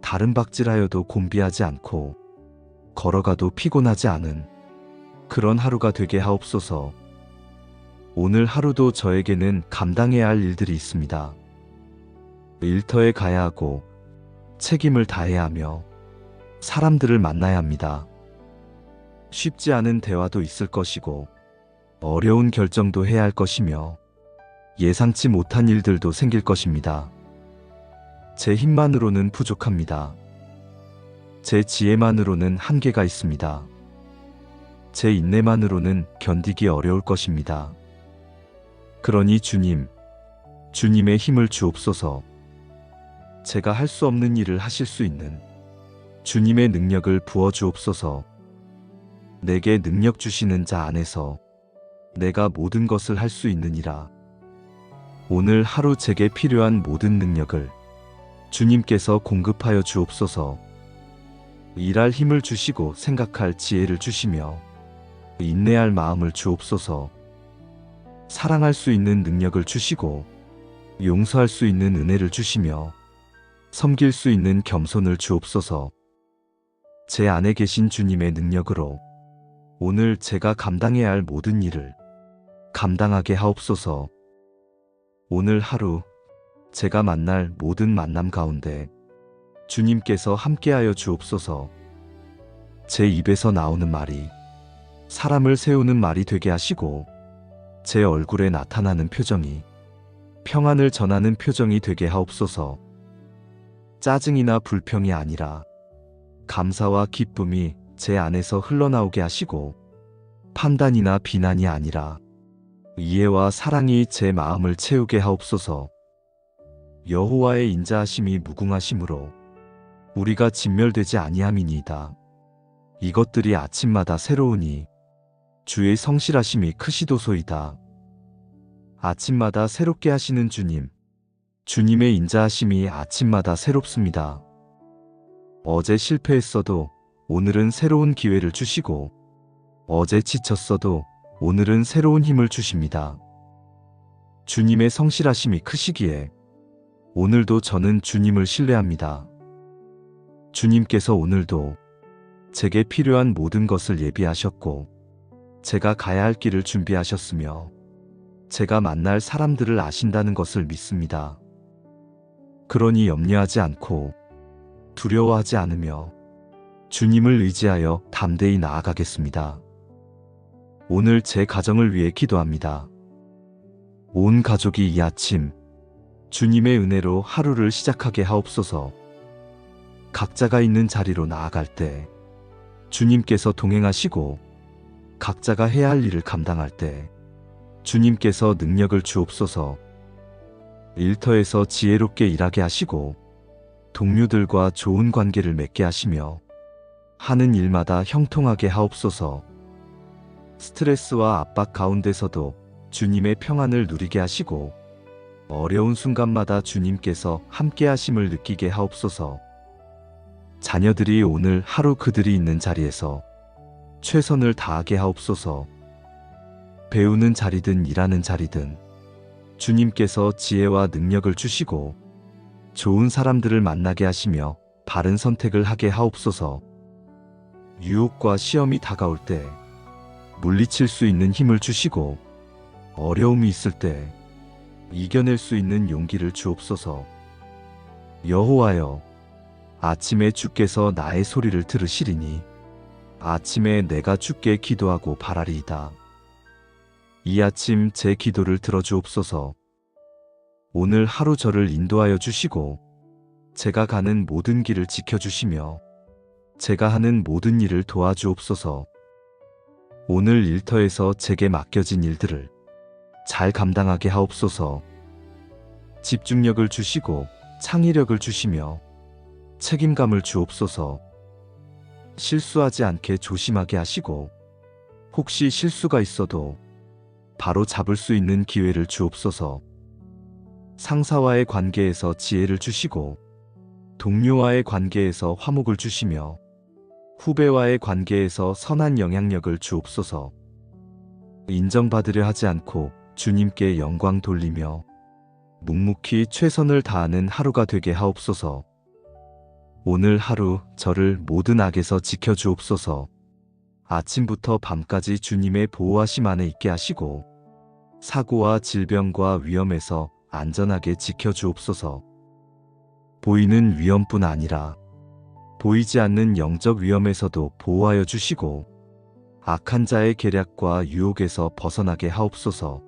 다른 박질하여도 곤비하지 않고 걸어가도 피곤하지 않은 그런 하루가 되게 하옵소서. 오늘 하루도 저에게는 감당해야 할 일들이 있습니다. 일터에 가야 하고 책임을 다해야 하며 사람들을 만나야 합니다. 쉽지 않은 대화도 있을 것이고 어려운 결정도 해야 할 것이며 예상치 못한 일들도 생길 것입니다. 제 힘만으로는 부족합니다. 제 지혜만으로는 한계가 있습니다. 제 인내만으로는 견디기 어려울 것입니다. 그러니 주님, 주님의 힘을 주옵소서. 제가 할 수 없는 일을 하실 수 있는 주님의 능력을 부어 주옵소서. 내게 능력 주시는 자 안에서 내가 모든 것을 할 수 있느니라. 오늘 하루 제게 필요한 모든 능력을 주님께서 공급하여 주옵소서. 일할 힘을 주시고 생각할 지혜를 주시며 인내할 마음을 주옵소서. 사랑할 수 있는 능력을 주시고 용서할 수 있는 은혜를 주시며 섬길 수 있는 겸손을 주옵소서. 제 안에 계신 주님의 능력으로 오늘 제가 감당해야 할 모든 일을 감당하게 하옵소서. 오늘 하루 제가 만날 모든 만남 가운데 주님께서 함께하여 주옵소서. 제 입에서 나오는 말이 사람을 세우는 말이 되게 하시고, 제 얼굴에 나타나는 표정이 평안을 전하는 표정이 되게 하옵소서. 짜증이나 불평이 아니라 감사와 기쁨이 제 안에서 흘러나오게 하시고, 판단이나 비난이 아니라 이해와 사랑이 제 마음을 채우게 하옵소서. 여호와의 인자하심이 무궁하심으로 우리가 진멸되지 아니함이니이다. 이것들이 아침마다 새로우니 주의 성실하심이 크시도소이다. 아침마다 새롭게 하시는 주님, 주님의 인자하심이 아침마다 새롭습니다. 어제 실패했어도 오늘은 새로운 기회를 주시고, 어제 지쳤어도 오늘은 새로운 힘을 주십니다. 주님의 성실하심이 크시기에 오늘도 저는 주님을 신뢰합니다. 주님께서 오늘도 제게 필요한 모든 것을 예비하셨고, 제가 가야 할 길을 준비하셨으며, 제가 만날 사람들을 아신다는 것을 믿습니다. 그러니 염려하지 않고 두려워하지 않으며 주님을 의지하여 담대히 나아가겠습니다. 오늘 제 가정을 위해 기도합니다. 온 가족이 이 아침 주님의 은혜로 하루를 시작하게 하옵소서. 각자가 있는 자리로 나아갈 때 주님께서 동행하시고, 각자가 해야 할 일을 감당할 때 주님께서 능력을 주옵소서. 일터에서 지혜롭게 일하게 하시고, 동료들과 좋은 관계를 맺게 하시며 하는 일마다 형통하게 하옵소서. 스트레스와 압박 가운데서도 주님의 평안을 누리게 하시고, 어려운 순간마다 주님께서 함께 하심을 느끼게 하옵소서. 자녀들이 오늘 하루 그들이 있는 자리에서 최선을 다하게 하옵소서. 배우는 자리든 일하는 자리든 주님께서 지혜와 능력을 주시고 좋은 사람들을 만나게 하시며 바른 선택을 하게 하옵소서. 유혹과 시험이 다가올 때 물리칠 수 있는 힘을 주시고, 어려움이 있을 때 이겨낼 수 있는 용기를 주옵소서. 여호와여, 아침에 주께서 나의 소리를 들으시리니 아침에 내가 주께 기도하고 바라리이다. 이 아침 제 기도를 들어주옵소서. 오늘 하루 저를 인도하여 주시고, 제가 가는 모든 길을 지켜주시며 제가 하는 모든 일을 도와주옵소서. 오늘 일터에서 제게 맡겨진 일들을 잘 감당하게 하옵소서. 집중력을 주시고 창의력을 주시며 책임감을 주옵소서. 실수하지 않게 조심하게 하시고, 혹시 실수가 있어도 바로 잡을 수 있는 기회를 주옵소서. 상사와의 관계에서 지혜를 주시고 동료와의 관계에서 화목을 주시며 후배와의 관계에서 선한 영향력을 주옵소서. 인정받으려 하지 않고 주님께 영광 돌리며 묵묵히 최선을 다하는 하루가 되게 하옵소서. 오늘 하루 저를 모든 악에서 지켜주옵소서. 아침부터 밤까지 주님의 보호하심 안에 있게 하시고 사고와 질병과 위험에서 안전하게 지켜주옵소서. 보이는 위험뿐 아니라 보이지 않는 영적 위험에서도 보호하여 주시고 악한 자의 계략과 유혹에서 벗어나게 하옵소서.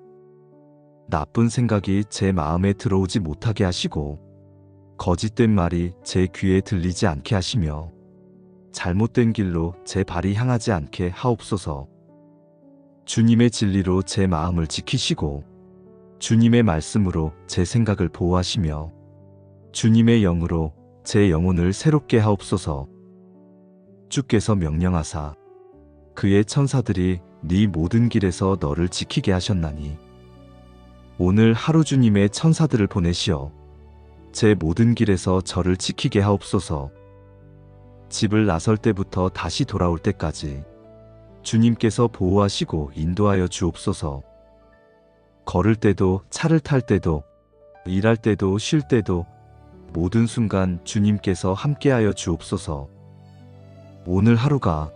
나쁜 생각이 제 마음에 들어오지 못하게 하시고 거짓된 말이 제 귀에 들리지 않게 하시며 잘못된 길로 제 발이 향하지 않게 하옵소서. 주님의 진리로 제 마음을 지키시고 주님의 말씀으로 제 생각을 보호하시며 주님의 영으로 제 영혼을 새롭게 하옵소서. 주께서 명령하사 그의 천사들이 네 모든 길에서 너를 지키게 하셨나니 오늘 하루 주님의 천사들을 보내시어 제 모든 길에서 저를 지키게 하옵소서. 집을 나설 때부터 다시 돌아올 때까지 주님께서 보호하시고 인도하여 주옵소서. 걸을 때도 차를 탈 때도 일할 때도 쉴 때도 모든 순간 주님께서 함께하여 주옵소서. 오늘 하루가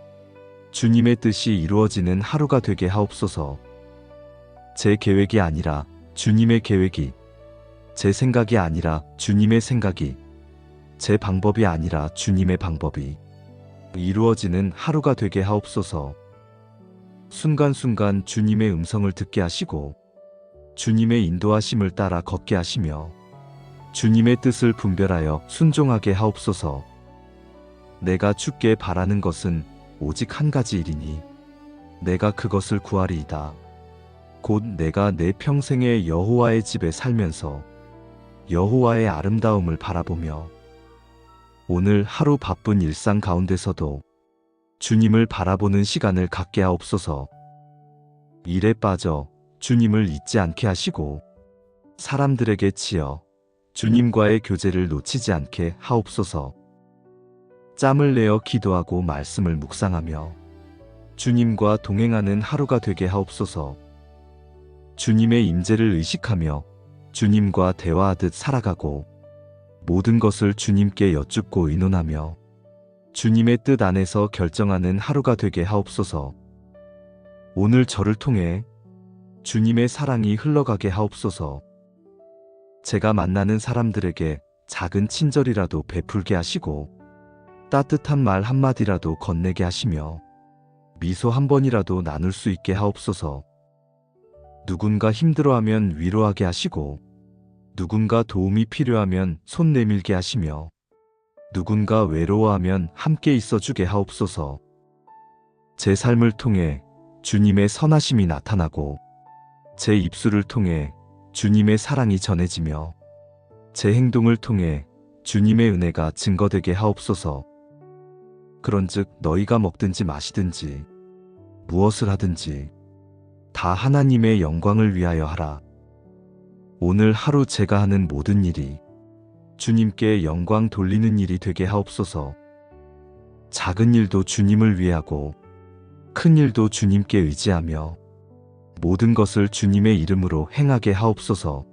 주님의 뜻이 이루어지는 하루가 되게 하옵소서. 제 계획이 아니라 주님의 계획이, 제 생각이 아니라 주님의 생각이, 제 방법이 아니라 주님의 방법이 이루어지는 하루가 되게 하옵소서. 순간순간 주님의 음성을 듣게 하시고 주님의 인도하심을 따라 걷게 하시며 주님의 뜻을 분별하여 순종하게 하옵소서. 내가 주께 바라는 것은 오직 한 가지 일이니 내가 그것을 구하리이다. 곧 내가 내 평생에 여호와의 집에 살면서 여호와의 아름다움을 바라보며 오늘 하루 바쁜 일상 가운데서도 주님을 바라보는 시간을 갖게 하옵소서. 일에 빠져 주님을 잊지 않게 하시고 사람들에게 치여 주님과의 교제를 놓치지 않게 하옵소서. 짬을 내어 기도하고 말씀을 묵상하며 주님과 동행하는 하루가 되게 하옵소서. 주님의 임재를 의식하며 주님과 대화하듯 살아가고 모든 것을 주님께 여쭙고 의논하며 주님의 뜻 안에서 결정하는 하루가 되게 하옵소서. 오늘 저를 통해 주님의 사랑이 흘러가게 하옵소서. 제가 만나는 사람들에게 작은 친절이라도 베풀게 하시고 따뜻한 말 한마디라도 건네게 하시며 미소 한 번이라도 나눌 수 있게 하옵소서. 누군가 힘들어하면 위로하게 하시고 누군가 도움이 필요하면 손 내밀게 하시며 누군가 외로워하면 함께 있어주게 하옵소서. 제 삶을 통해 주님의 선하심이 나타나고 제 입술을 통해 주님의 사랑이 전해지며 제 행동을 통해 주님의 은혜가 증거되게 하옵소서. 그런즉 너희가 먹든지 마시든지 무엇을 하든지 다 하나님의 영광을 위하여 하라. 오늘 하루 제가 하는 모든 일이 주님께 영광 돌리는 일이 되게 하옵소서. 작은 일도 주님을 위해 하고 큰 일도 주님께 의지하며 모든 것을 주님의 이름으로 행하게 하옵소서.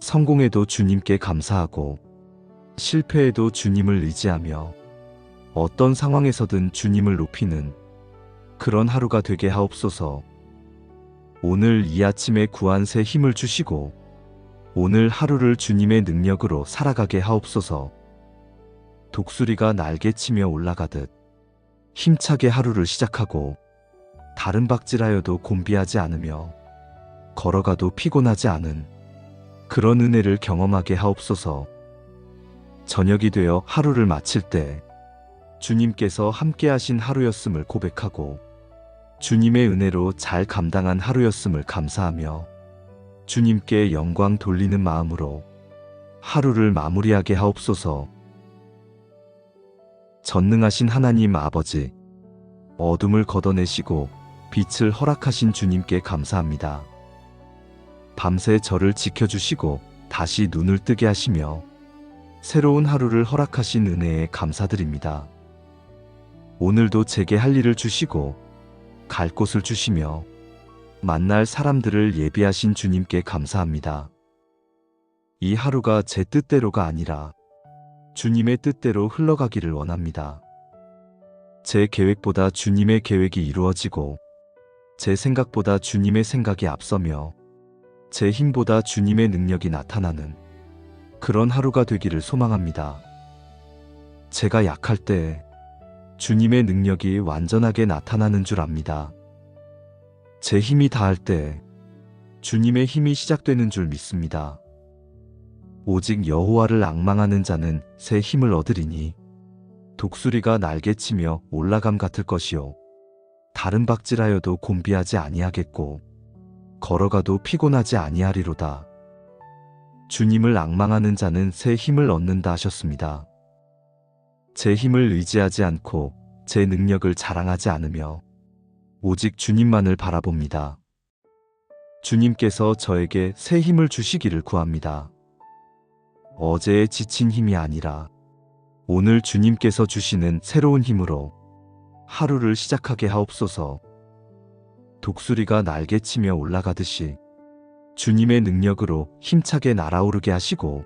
성공에도 주님께 감사하고 실패에도 주님을 의지하며 어떤 상황에서든 주님을 높이는 그런 하루가 되게 하옵소서. 오늘 이 아침에 구한 새 힘을 주시고 오늘 하루를 주님의 능력으로 살아가게 하옵소서. 독수리가 날개치며 올라가듯 힘차게 하루를 시작하고 다른 박질하여도 곤비하지 않으며 걸어가도 피곤하지 않은 그런 은혜를 경험하게 하옵소서. 저녁이 되어 하루를 마칠 때 주님께서 함께하신 하루였음을 고백하고 주님의 은혜로 잘 감당한 하루였음을 감사하며 주님께 영광 돌리는 마음으로 하루를 마무리하게 하옵소서. 전능하신 하나님 아버지, 어둠을 걷어내시고 빛을 허락하신 주님께 감사합니다. 밤새 저를 지켜주시고 다시 눈을 뜨게 하시며 새로운 하루를 허락하신 은혜에 감사드립니다. 오늘도 제게 할 일을 주시고 갈 곳을 주시며 만날 사람들을 예비하신 주님께 감사합니다. 이 하루가 제 뜻대로가 아니라 주님의 뜻대로 흘러가기를 원합니다. 제 계획보다 주님의 계획이 이루어지고 제 생각보다 주님의 생각이 앞서며 제 힘보다 주님의 능력이 나타나는 그런 하루가 되기를 소망합니다. 제가 약할 때 주님의 능력이 완전하게 나타나는 줄 압니다. 제 힘이 다할 때 주님의 힘이 시작되는 줄 믿습니다. 오직 여호와를 앙망하는 자는 새 힘을 얻으리니 독수리가 날개치며 올라감 같을 것이요 다른 박질하여도 곤비하지 아니하겠고 걸어가도 피곤하지 아니하리로다. 주님을 앙망하는 자는 새 힘을 얻는다 하셨습니다. 제 힘을 의지하지 않고 제 능력을 자랑하지 않으며 오직 주님만을 바라봅니다. 주님께서 저에게 새 힘을 주시기를 구합니다. 어제의 지친 힘이 아니라 오늘 주님께서 주시는 새로운 힘으로 하루를 시작하게 하옵소서. 독수리가 날개치며 올라가듯이 주님의 능력으로 힘차게 날아오르게 하시고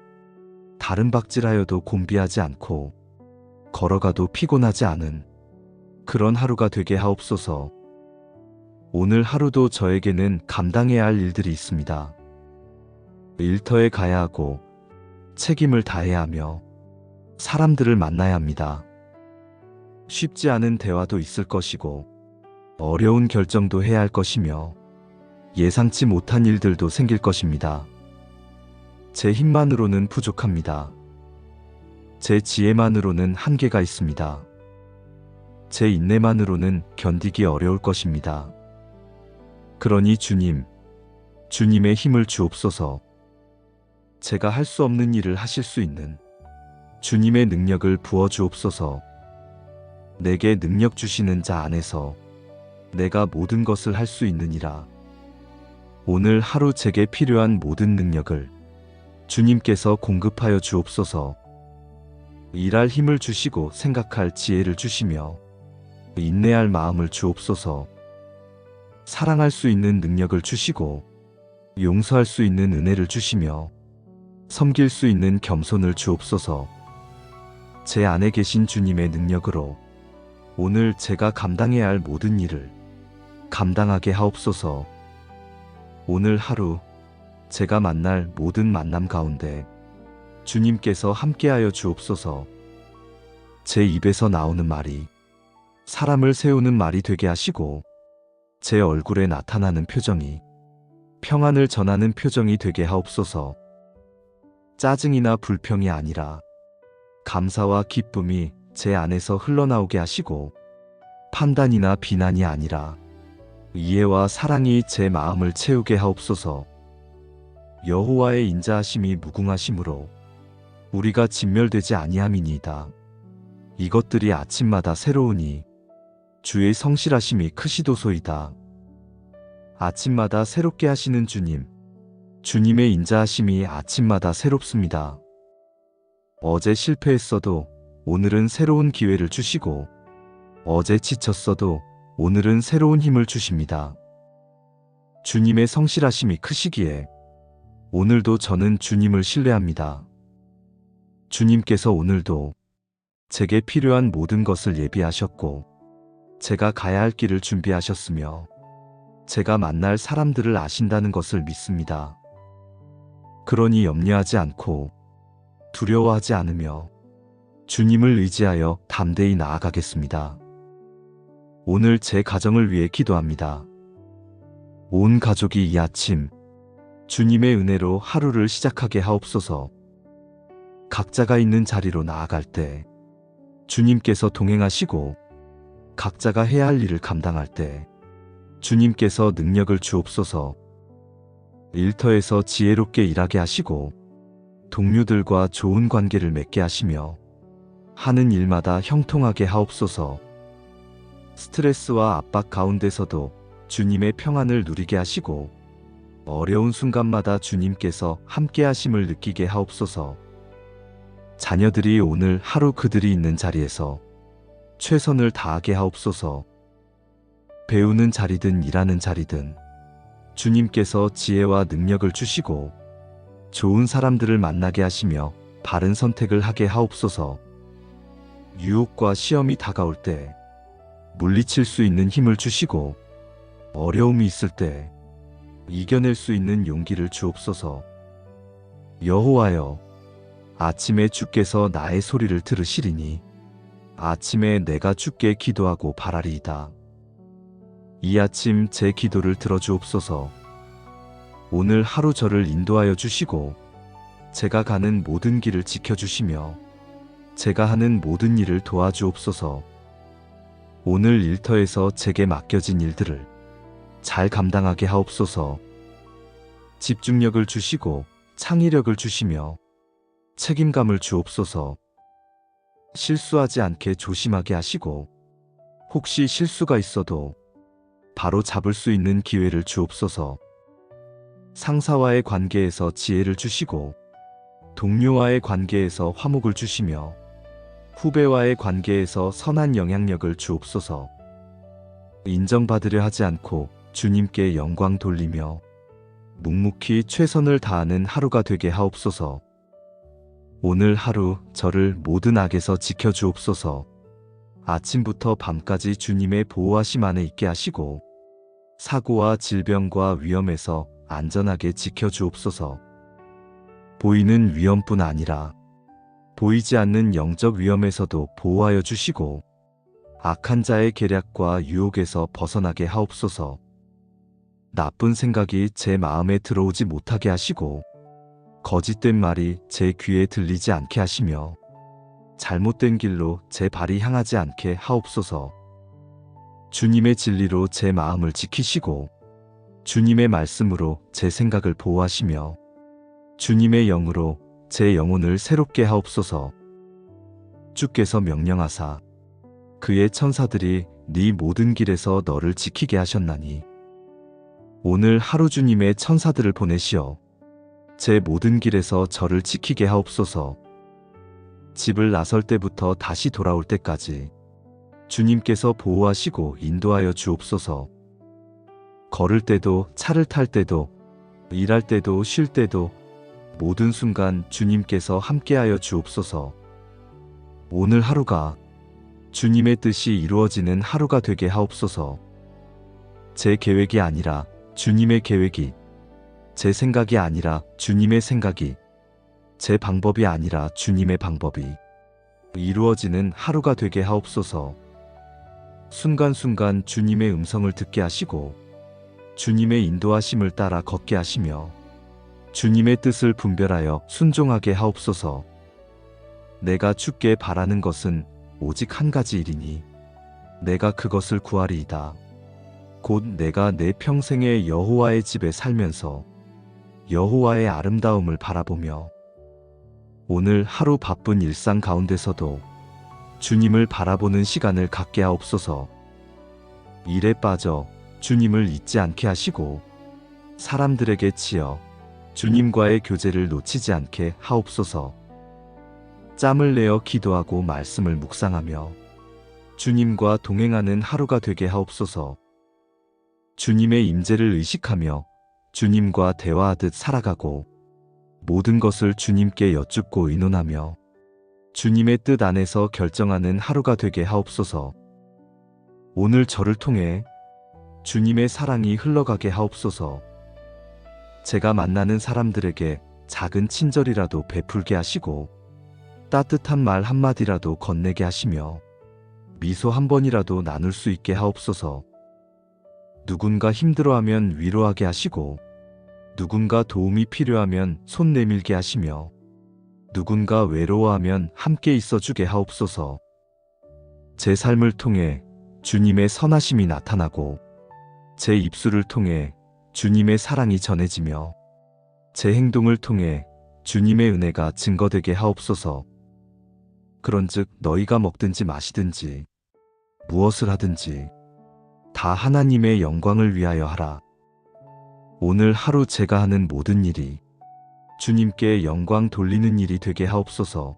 다른 박질하여도 곤비하지 않고 걸어가도 피곤하지 않은 그런 하루가 되게 하옵소서. 오늘 하루도 저에게는 감당해야 할 일들이 있습니다. 일터에 가야 하고 책임을 다해야 하며 사람들을 만나야 합니다. 쉽지 않은 대화도 있을 것이고 어려운 결정도 해야 할 것이며 예상치 못한 일들도 생길 것입니다. 제 힘만으로는 부족합니다. 제 지혜만으로는 한계가 있습니다. 제 인내만으로는 견디기 어려울 것입니다. 그러니 주님의 힘을 주옵소서. 제가 할 수 없는 일을 하실 수 있는 주님의 능력을 부어 주옵소서. 내게 능력 주시는 자 안에서 내가 모든 것을 할 수 있느니라. 오늘 하루 제게 필요한 모든 능력을 주님께서 공급하여 주옵소서. 일할 힘을 주시고 생각할 지혜를 주시며 인내할 마음을 주옵소서. 사랑할 수 있는 능력을 주시고 용서할 수 있는 은혜를 주시며 섬길 수 있는 겸손을 주옵소서. 제 안에 계신 주님의 능력으로 오늘 제가 감당해야 할 모든 일을 감당하게 하옵소서. 오늘 하루 제가 만날 모든 만남 가운데 주님께서 함께하여 주옵소서. 제 입에서 나오는 말이 사람을 세우는 말이 되게 하시고 제 얼굴에 나타나는 표정이 평안을 전하는 표정이 되게 하옵소서. 짜증이나 불평이 아니라 감사와 기쁨이 제 안에서 흘러나오게 하시고 판단이나 비난이 아니라 이해와 사랑이 제 마음을 채우게 하옵소서. 여호와의 인자하심이 무궁하심으로 우리가 진멸되지 아니함이니이다. 이것들이 아침마다 새로우니 주의 성실하심이 크시도소이다. 아침마다 새롭게 하시는 주님의 인자하심이 아침마다 새롭습니다. 어제 실패했어도 오늘은 새로운 기회를 주시고 어제 지쳤어도 오늘은 새로운 힘을 주십니다. 주님의 성실하심이 크시기에 오늘도 저는 주님을 신뢰합니다. 주님께서 오늘도 제게 필요한 모든 것을 예비하셨고 제가 가야 할 길을 준비하셨으며 제가 만날 사람들을 아신다는 것을 믿습니다. 그러니 염려하지 않고 두려워하지 않으며 주님을 의지하여 담대히 나아가겠습니다. 오늘 제 가정을 위해 기도합니다. 온 가족이 이 아침 주님의 은혜로 하루를 시작하게 하옵소서. 각자가 있는 자리로 나아갈 때 주님께서 동행하시고 각자가 해야 할 일을 감당할 때 주님께서 능력을 주옵소서. 일터에서 지혜롭게 일하게 하시고 동료들과 좋은 관계를 맺게 하시며 하는 일마다 형통하게 하옵소서. 스트레스와 압박 가운데서도 주님의 평안을 누리게 하시고 어려운 순간마다 주님께서 함께 하심을 느끼게 하옵소서. 자녀들이 오늘 하루 그들이 있는 자리에서 최선을 다하게 하옵소서. 배우는 자리든 일하는 자리든 주님께서 지혜와 능력을 주시고 좋은 사람들을 만나게 하시며 바른 선택을 하게 하옵소서. 유혹과 시험이 다가올 때 물리칠 수 있는 힘을 주시고 어려움이 있을 때 이겨낼 수 있는 용기를 주옵소서. 여호와여, 아침에 주께서 나의 소리를 들으시리니 아침에 내가 주께 기도하고 바라리이다. 이 아침 제 기도를 들어주옵소서. 오늘 하루 저를 인도하여 주시고 제가 가는 모든 길을 지켜주시며 제가 하는 모든 일을 도와주옵소서. 오늘 일터에서 제게 맡겨진 일들을 잘 감당하게 하옵소서. 집중력을 주시고 창의력을 주시며 책임감을 주옵소서. 실수하지 않게 조심하게 하시고 혹시 실수가 있어도 바로 잡을 수 있는 기회를 주옵소서. 상사와의 관계에서 지혜를 주시고 동료와의 관계에서 화목을 주시며 후배와의 관계에서 선한 영향력을 주옵소서. 인정받으려 하지 않고 주님께 영광 돌리며 묵묵히 최선을 다하는 하루가 되게 하옵소서. 오늘 하루 저를 모든 악에서 지켜주옵소서. 아침부터 밤까지 주님의 보호하심 안에 있게 하시고 사고와 질병과 위험에서 안전하게 지켜주옵소서. 보이는 위험뿐 아니라 보이지 않는 영적 위험에서도 보호하여 주시고 악한 자의 계략과 유혹에서 벗어나게 하옵소서. 나쁜 생각이 제 마음에 들어오지 못하게 하시고 거짓된 말이 제 귀에 들리지 않게 하시며 잘못된 길로 제 발이 향하지 않게 하옵소서. 주님의 진리로 제 마음을 지키시고 주님의 말씀으로 제 생각을 보호하시며 주님의 영으로 제 영혼을 새롭게 하옵소서. 주께서 명령하사 그의 천사들이 네 모든 길에서 너를 지키게 하셨나니 오늘 하루 주님의 천사들을 보내시어 제 모든 길에서 저를 지키게 하옵소서. 집을 나설 때부터 다시 돌아올 때까지 주님께서 보호하시고 인도하여 주옵소서. 걸을 때도 차를 탈 때도 일할 때도 쉴 때도 모든 순간 주님께서 함께하여 주옵소서. 오늘 하루가 주님의 뜻이 이루어지는 하루가 되게 하옵소서. 제 계획이 아니라 주님의 계획이, 제 생각이 아니라 주님의 생각이, 제 방법이 아니라 주님의 방법이 이루어지는 하루가 되게 하옵소서. 순간순간 주님의 음성을 듣게 하시고 주님의 인도하심을 따라 걷게 하시며 주님의 뜻을 분별하여 순종하게 하옵소서. 내가 주께 바라는 것은 오직 한 가지 일이니 내가 그것을 구하리이다. 곧 내가 내 평생에 여호와의 집에 살면서 여호와의 아름다움을 바라보며 오늘 하루 바쁜 일상 가운데서도 주님을 바라보는 시간을 갖게 하옵소서. 일에 빠져 주님을 잊지 않게 하시고 사람들에게 치여 주님과의 교제를 놓치지 않게 하옵소서. 짬을 내어 기도하고 말씀을 묵상하며 주님과 동행하는 하루가 되게 하옵소서. 주님의 임재를 의식하며 주님과 대화하듯 살아가고 모든 것을 주님께 여쭙고 의논하며 주님의 뜻 안에서 결정하는 하루가 되게 하옵소서. 오늘 저를 통해 주님의 사랑이 흘러가게 하옵소서. 제가 만나는 사람들에게 작은 친절이라도 베풀게 하시고 따뜻한 말 한마디라도 건네게 하시며 미소 한 번이라도 나눌 수 있게 하옵소서. 누군가 힘들어하면 위로하게 하시고 누군가 도움이 필요하면 손 내밀게 하시며 누군가 외로워하면 함께 있어주게 하옵소서. 제 삶을 통해 주님의 선하심이 나타나고 제 입술을 통해 주님의 사랑이 전해지며 제 행동을 통해 주님의 은혜가 증거되게 하옵소서. 그런즉 너희가 먹든지 마시든지 무엇을 하든지 다 하나님의 영광을 위하여 하라. 오늘 하루 제가 하는 모든 일이 주님께 영광 돌리는 일이 되게 하옵소서.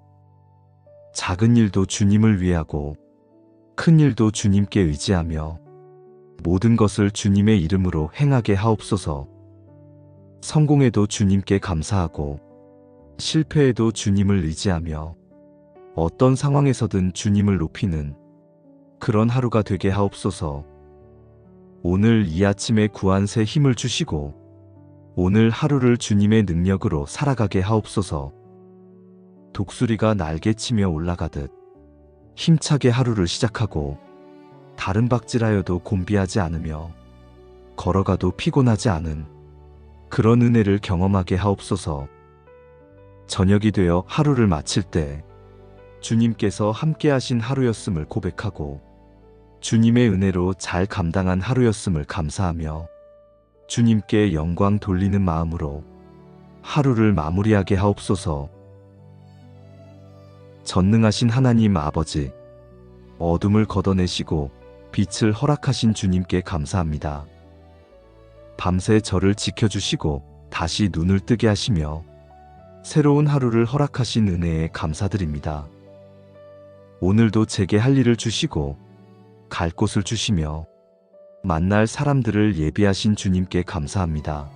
작은 일도 주님을 위하고 큰 일도 주님께 의지하며 모든 것을 주님의 이름으로 행하게 하옵소서. 성공에도 주님께 감사하고 실패에도 주님을 의지하며 어떤 상황에서든 주님을 높이는 그런 하루가 되게 하옵소서. 오늘 이 아침에 구한 새 힘을 주시고 오늘 하루를 주님의 능력으로 살아가게 하옵소서. 독수리가 날개치며 올라가듯 힘차게 하루를 시작하고 다른 박질하여도 곤비하지 않으며 걸어가도 피곤하지 않은 그런 은혜를 경험하게 하옵소서. 저녁이 되어 하루를 마칠 때 주님께서 함께하신 하루였음을 고백하고 주님의 은혜로 잘 감당한 하루였음을 감사하며 주님께 영광 돌리는 마음으로 하루를 마무리하게 하옵소서. 전능하신 하나님 아버지, 어둠을 걷어내시고 빛을 허락하신 주님께 감사합니다. 밤새 저를 지켜주시고 다시 눈을 뜨게 하시며 새로운 하루를 허락하신 은혜에 감사드립니다. 오늘도 제게 할 일을 주시고 갈 곳을 주시며 만날 사람들을 예비하신 주님께 감사합니다.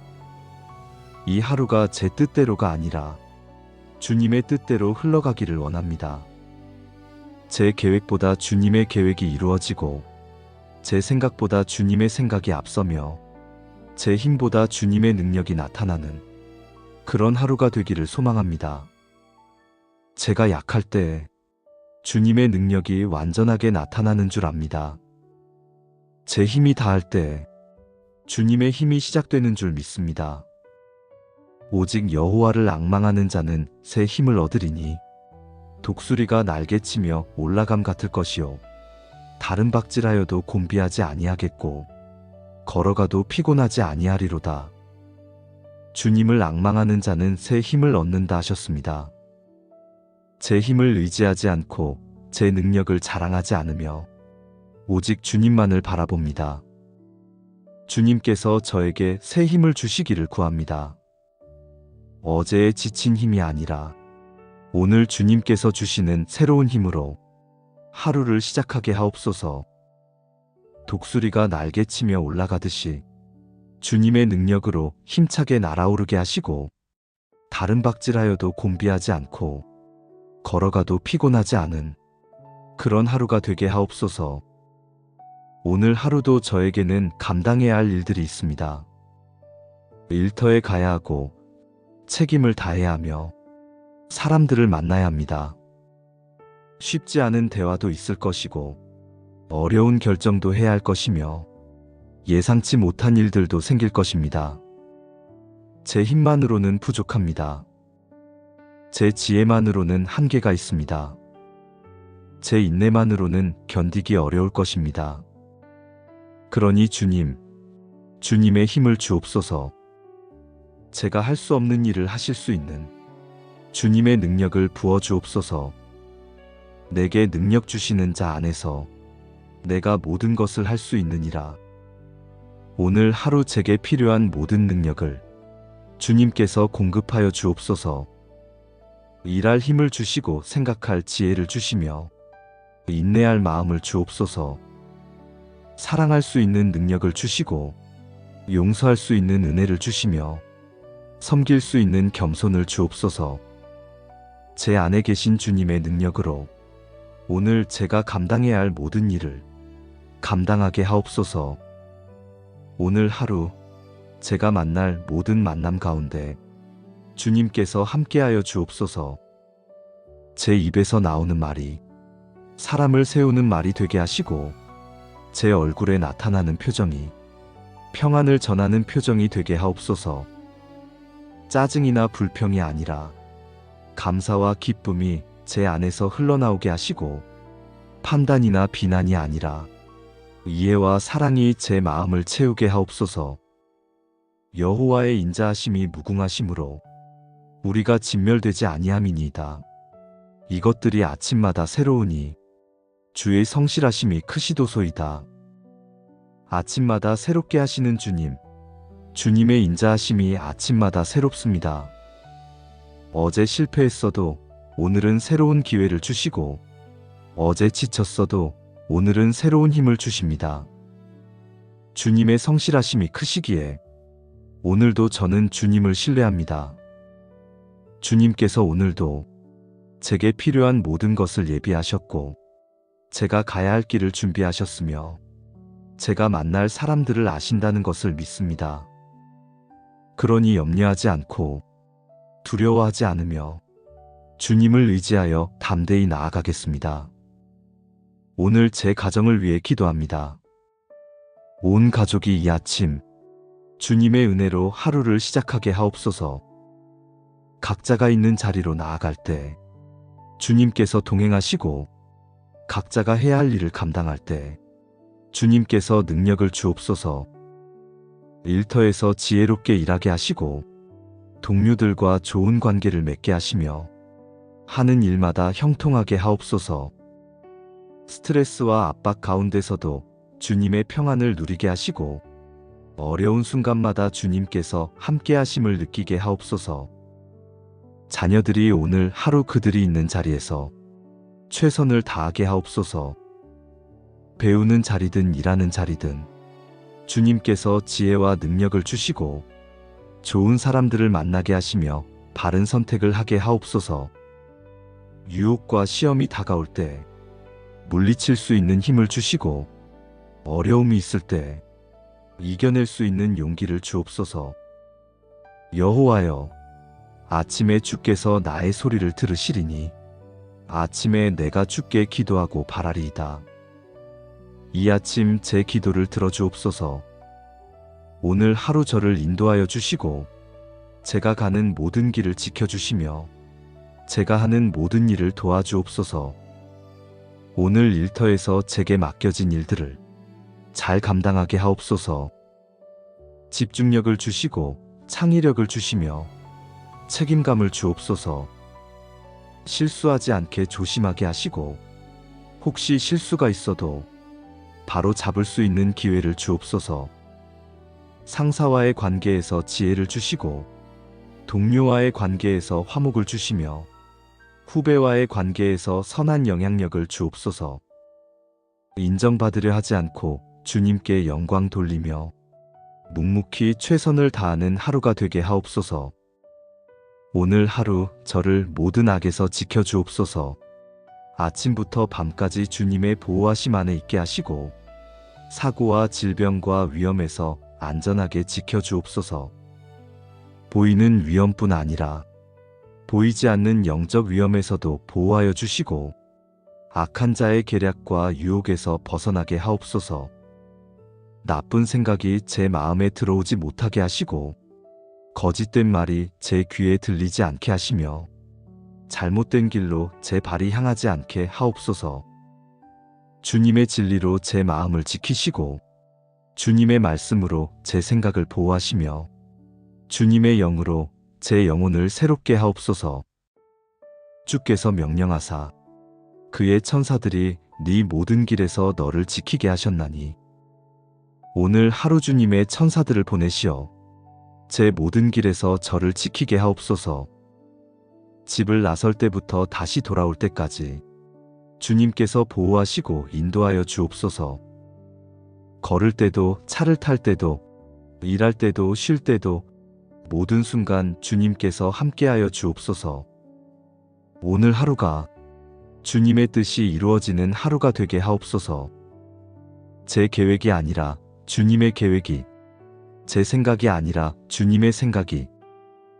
이 하루가 제 뜻대로가 아니라 주님의 뜻대로 흘러가기를 원합니다. 제 계획보다 주님의 계획이 이루어지고 제 생각보다 주님의 생각이 앞서며 제 힘보다 주님의 능력이 나타나는 그런 하루가 되기를 소망합니다. 제가 약할 때 주님의 능력이 완전하게 나타나는 줄 압니다. 제 힘이 다할 때 주님의 힘이 시작되는 줄 믿습니다. 오직 여호와를 앙망하는 자는 새 힘을 얻으리니 독수리가 날개치며 올라감 같을 것이요 다른 박질하여도 곤비하지 아니하겠고 걸어가도 피곤하지 아니하리로다. 주님을 앙망하는 자는 새 힘을 얻는다 하셨습니다. 제 힘을 의지하지 않고 제 능력을 자랑하지 않으며 오직 주님만을 바라봅니다. 주님께서 저에게 새 힘을 주시기를 구합니다. 어제의 지친 힘이 아니라 오늘 주님께서 주시는 새로운 힘으로 하루를 시작하게 하옵소서. 독수리가 날개치며 올라가듯이 주님의 능력으로 힘차게 날아오르게 하시고 다른 박질하여도 곤비하지 않고 걸어가도 피곤하지 않은 그런 하루가 되게 하옵소서. 오늘 하루도 저에게는 감당해야 할 일들이 있습니다. 일터에 가야 하고 책임을 다해야 하며 사람들을 만나야 합니다. 쉽지 않은 대화도 있을 것이고 어려운 결정도 해야 할 것이며 예상치 못한 일들도 생길 것입니다. 제 힘만으로는 부족합니다. 제 지혜만으로는 한계가 있습니다. 제 인내만으로는 견디기 어려울 것입니다. 그러니 주님의 힘을 주옵소서. 제가 할 수 없는 일을 하실 수 있는 주님의 능력을 부어 주옵소서. 내게 능력 주시는 자 안에서 내가 모든 것을 할 수 있느니라. 오늘 하루 제게 필요한 모든 능력을 주님께서 공급하여 주옵소서. 일할 힘을 주시고 생각할 지혜를 주시며 인내할 마음을 주옵소서. 사랑할 수 있는 능력을 주시고 용서할 수 있는 은혜를 주시며 섬길 수 있는 겸손을 주옵소서. 제 안에 계신 주님의 능력으로 오늘 제가 감당해야 할 모든 일을 감당하게 하옵소서. 오늘 하루 제가 만날 모든 만남 가운데 주님께서 함께하여 주옵소서. 제 입에서 나오는 말이 사람을 세우는 말이 되게 하시고 제 얼굴에 나타나는 표정이 평안을 전하는 표정이 되게 하옵소서. 짜증이나 불평이 아니라 감사와 기쁨이 제 안에서 흘러나오게 하시고 판단이나 비난이 아니라 이해와 사랑이 제 마음을 채우게 하옵소서. 여호와의 인자하심이 무궁하심으로 우리가 진멸되지 아니함이니이다. 이것들이 아침마다 새로우니 주의 성실하심이 크시도소이다. 아침마다 새롭게 하시는 주님. 주님의 인자하심이 아침마다 새롭습니다. 어제 실패했어도 오늘은 새로운 기회를 주시고, 어제 지쳤어도 오늘은 새로운 힘을 주십니다. 주님의 성실하심이 크시기에 오늘도 저는 주님을 신뢰합니다. 주님께서 오늘도 제게 필요한 모든 것을 예비하셨고, 제가 가야 할 길을 준비하셨으며, 제가 만날 사람들을 아신다는 것을 믿습니다. 그러니 염려하지 않고 두려워하지 않으며 주님을 의지하여 담대히 나아가겠습니다. 오늘 제 가정을 위해 기도합니다. 온 가족이 이 아침 주님의 은혜로 하루를 시작하게 하옵소서. 각자가 있는 자리로 나아갈 때 주님께서 동행하시고, 각자가 해야 할 일을 감당할 때 주님께서 능력을 주옵소서. 일터에서 지혜롭게 일하게 하시고, 동료들과 좋은 관계를 맺게 하시며, 하는 일마다 형통하게 하옵소서. 스트레스와 압박 가운데서도 주님의 평안을 누리게 하시고, 어려운 순간마다 주님께서 함께 하심을 느끼게 하옵소서. 자녀들이 오늘 하루 그들이 있는 자리에서 최선을 다하게 하옵소서. 배우는 자리든 일하는 자리든 주님께서 지혜와 능력을 주시고, 좋은 사람들을 만나게 하시며 바른 선택을 하게 하옵소서. 유혹과 시험이 다가올 때 물리칠 수 있는 힘을 주시고, 어려움이 있을 때 이겨낼 수 있는 용기를 주옵소서. 여호와여, 아침에 주께서 나의 소리를 들으시리니 아침에 내가 주께 기도하고 바라리이다. 이 아침 제 기도를 들어주옵소서. 오늘 하루 저를 인도하여 주시고, 제가 가는 모든 길을 지켜주시며 제가 하는 모든 일을 도와주옵소서. 오늘 일터에서 제게 맡겨진 일들을 잘 감당하게 하옵소서. 집중력을 주시고 창의력을 주시며 책임감을 주옵소서. 실수하지 않게 조심하게 하시고, 혹시 실수가 있어도 바로 잡을 수 있는 기회를 주옵소서. 상사와의 관계에서 지혜를 주시고, 동료와의 관계에서 화목을 주시며, 후배와의 관계에서 선한 영향력을 주옵소서. 인정받으려 하지 않고 주님께 영광 돌리며 묵묵히 최선을 다하는 하루가 되게 하옵소서. 오늘 하루 저를 모든 악에서 지켜주옵소서. 아침부터 밤까지 주님의 보호하심 안에 있게 하시고, 사고와 질병과 위험에서 안전하게 지켜주옵소서. 보이는 위험뿐 아니라 보이지 않는 영적 위험에서도 보호하여 주시고, 악한 자의 계략과 유혹에서 벗어나게 하옵소서. 나쁜 생각이 제 마음에 들어오지 못하게 하시고, 거짓된 말이 제 귀에 들리지 않게 하시며, 잘못된 길로 제 발이 향하지 않게 하옵소서. 주님의 진리로 제 마음을 지키시고, 주님의 말씀으로 제 생각을 보호하시며, 주님의 영으로 제 영혼을 새롭게 하옵소서. 주께서 명령하사 그의 천사들이 네 모든 길에서 너를 지키게 하셨나니, 오늘 하루 주님의 천사들을 보내시어 제 모든 길에서 저를 지키게 하옵소서. 집을 나설 때부터 다시 돌아올 때까지 주님께서 보호하시고 인도하여 주옵소서. 걸을 때도 차를 탈 때도 일할 때도 쉴 때도 모든 순간 주님께서 함께하여 주옵소서. 오늘 하루가 주님의 뜻이 이루어지는 하루가 되게 하옵소서. 제 계획이 아니라 주님의 계획이, 제 생각이 아니라 주님의 생각이,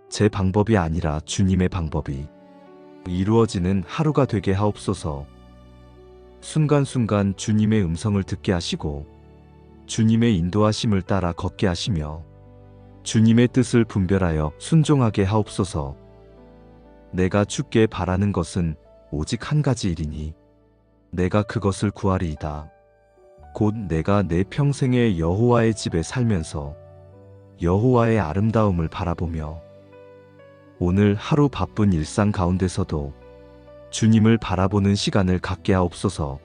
제 방법이 아니라 주님의 방법이 이루어지는 하루가 되게 하옵소서. 순간순간 주님의 음성을 듣게 하시고, 주님의 인도하심을 따라 걷게 하시며, 주님의 뜻을 분별하여 순종하게 하옵소서. 내가 주께 바라는 것은 오직 한 가지 일이니 내가 그것을 구하리이다. 곧 내가 내 평생에 여호와의 집에 살면서 여호와의 아름다움을 바라보며, 오늘 하루 바쁜 일상 가운데서도 주님을 바라보는 시간을 갖게 하옵소서.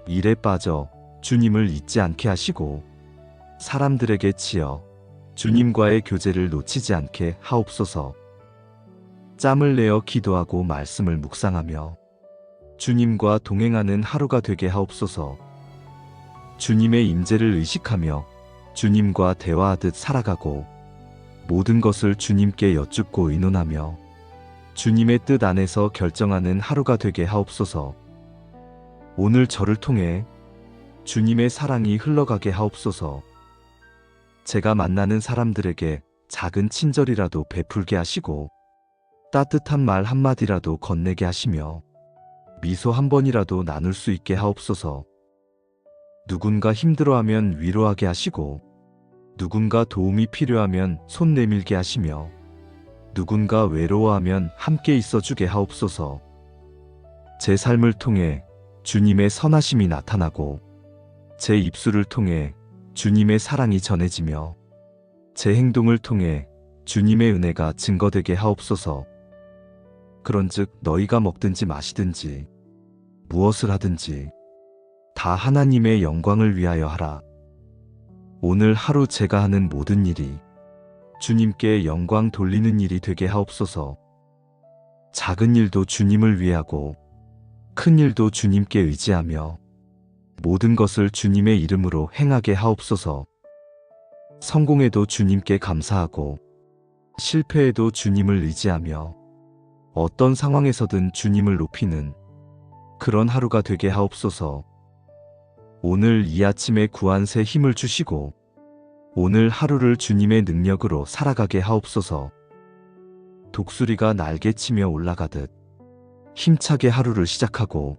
일에 빠져 주님을 잊지 않게 하시고 사람들에게 치여 주님과의 교제를 놓치지 않게 하옵소서. 짬을 내어 기도하고 말씀을 묵상하며 주님과 동행하는 하루가 되게 하옵소서. 주님의 임재를 의식하며 주님과 대화하듯 살아가고 모든 것을 주님께 여쭙고 의논하며 주님의 뜻 안에서 결정하는 하루가 되게 하옵소서. 오늘 저를 통해 주님의 사랑이 흘러가게 하옵소서. 제가 만나는 사람들에게 작은 친절이라도 베풀게 하시고 따뜻한 말 한마디라도 건네게 하시며 미소 한 번이라도 나눌 수 있게 하옵소서. 누군가 힘들어하면 위로하게 하시고 누군가 도움이 필요하면 손 내밀게 하시며 누군가 외로워하면 함께 있어주게 하옵소서. 제 삶을 통해 주님의 선하심이 나타나고 제 입술을 통해 주님의 사랑이 전해지며 제 행동을 통해 주님의 은혜가 증거되게 하옵소서. 그런즉 너희가 먹든지 마시든지 무엇을 하든지 다 하나님의 영광을 위하여 하라. 오늘 하루 제가 하는 모든 일이 주님께 영광 돌리는 일이 되게 하옵소서. 작은 일도 주님을 위하고 큰 일도 주님께 의지하며 모든 것을 주님의 이름으로 행하게 하옵소서. 성공에도 주님께 감사하고 실패에도 주님을 의지하며 어떤 상황에서든 주님을 높이는 그런 하루가 되게 하옵소서. 오늘 이 아침에 구한 새 힘을 주시고 오늘 하루를 주님의 능력으로 살아가게 하옵소서. 독수리가 날개치며 올라가듯 힘차게 하루를 시작하고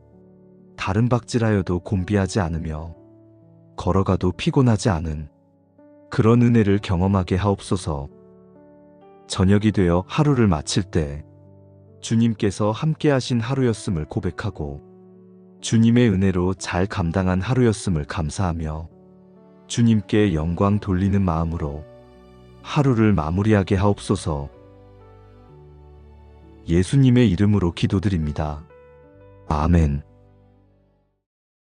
다른 박질하여도 곤비하지 않으며 걸어가도 피곤하지 않은 그런 은혜를 경험하게 하옵소서. 저녁이 되어 하루를 마칠 때 주님께서 함께 하신 하루였음을 고백하고 주님의 은혜로 잘 감당한 하루였음을 감사하며 주님께 영광 돌리는 마음으로 하루를 마무리하게 하옵소서. 예수님의 이름으로 기도드립니다. 아멘.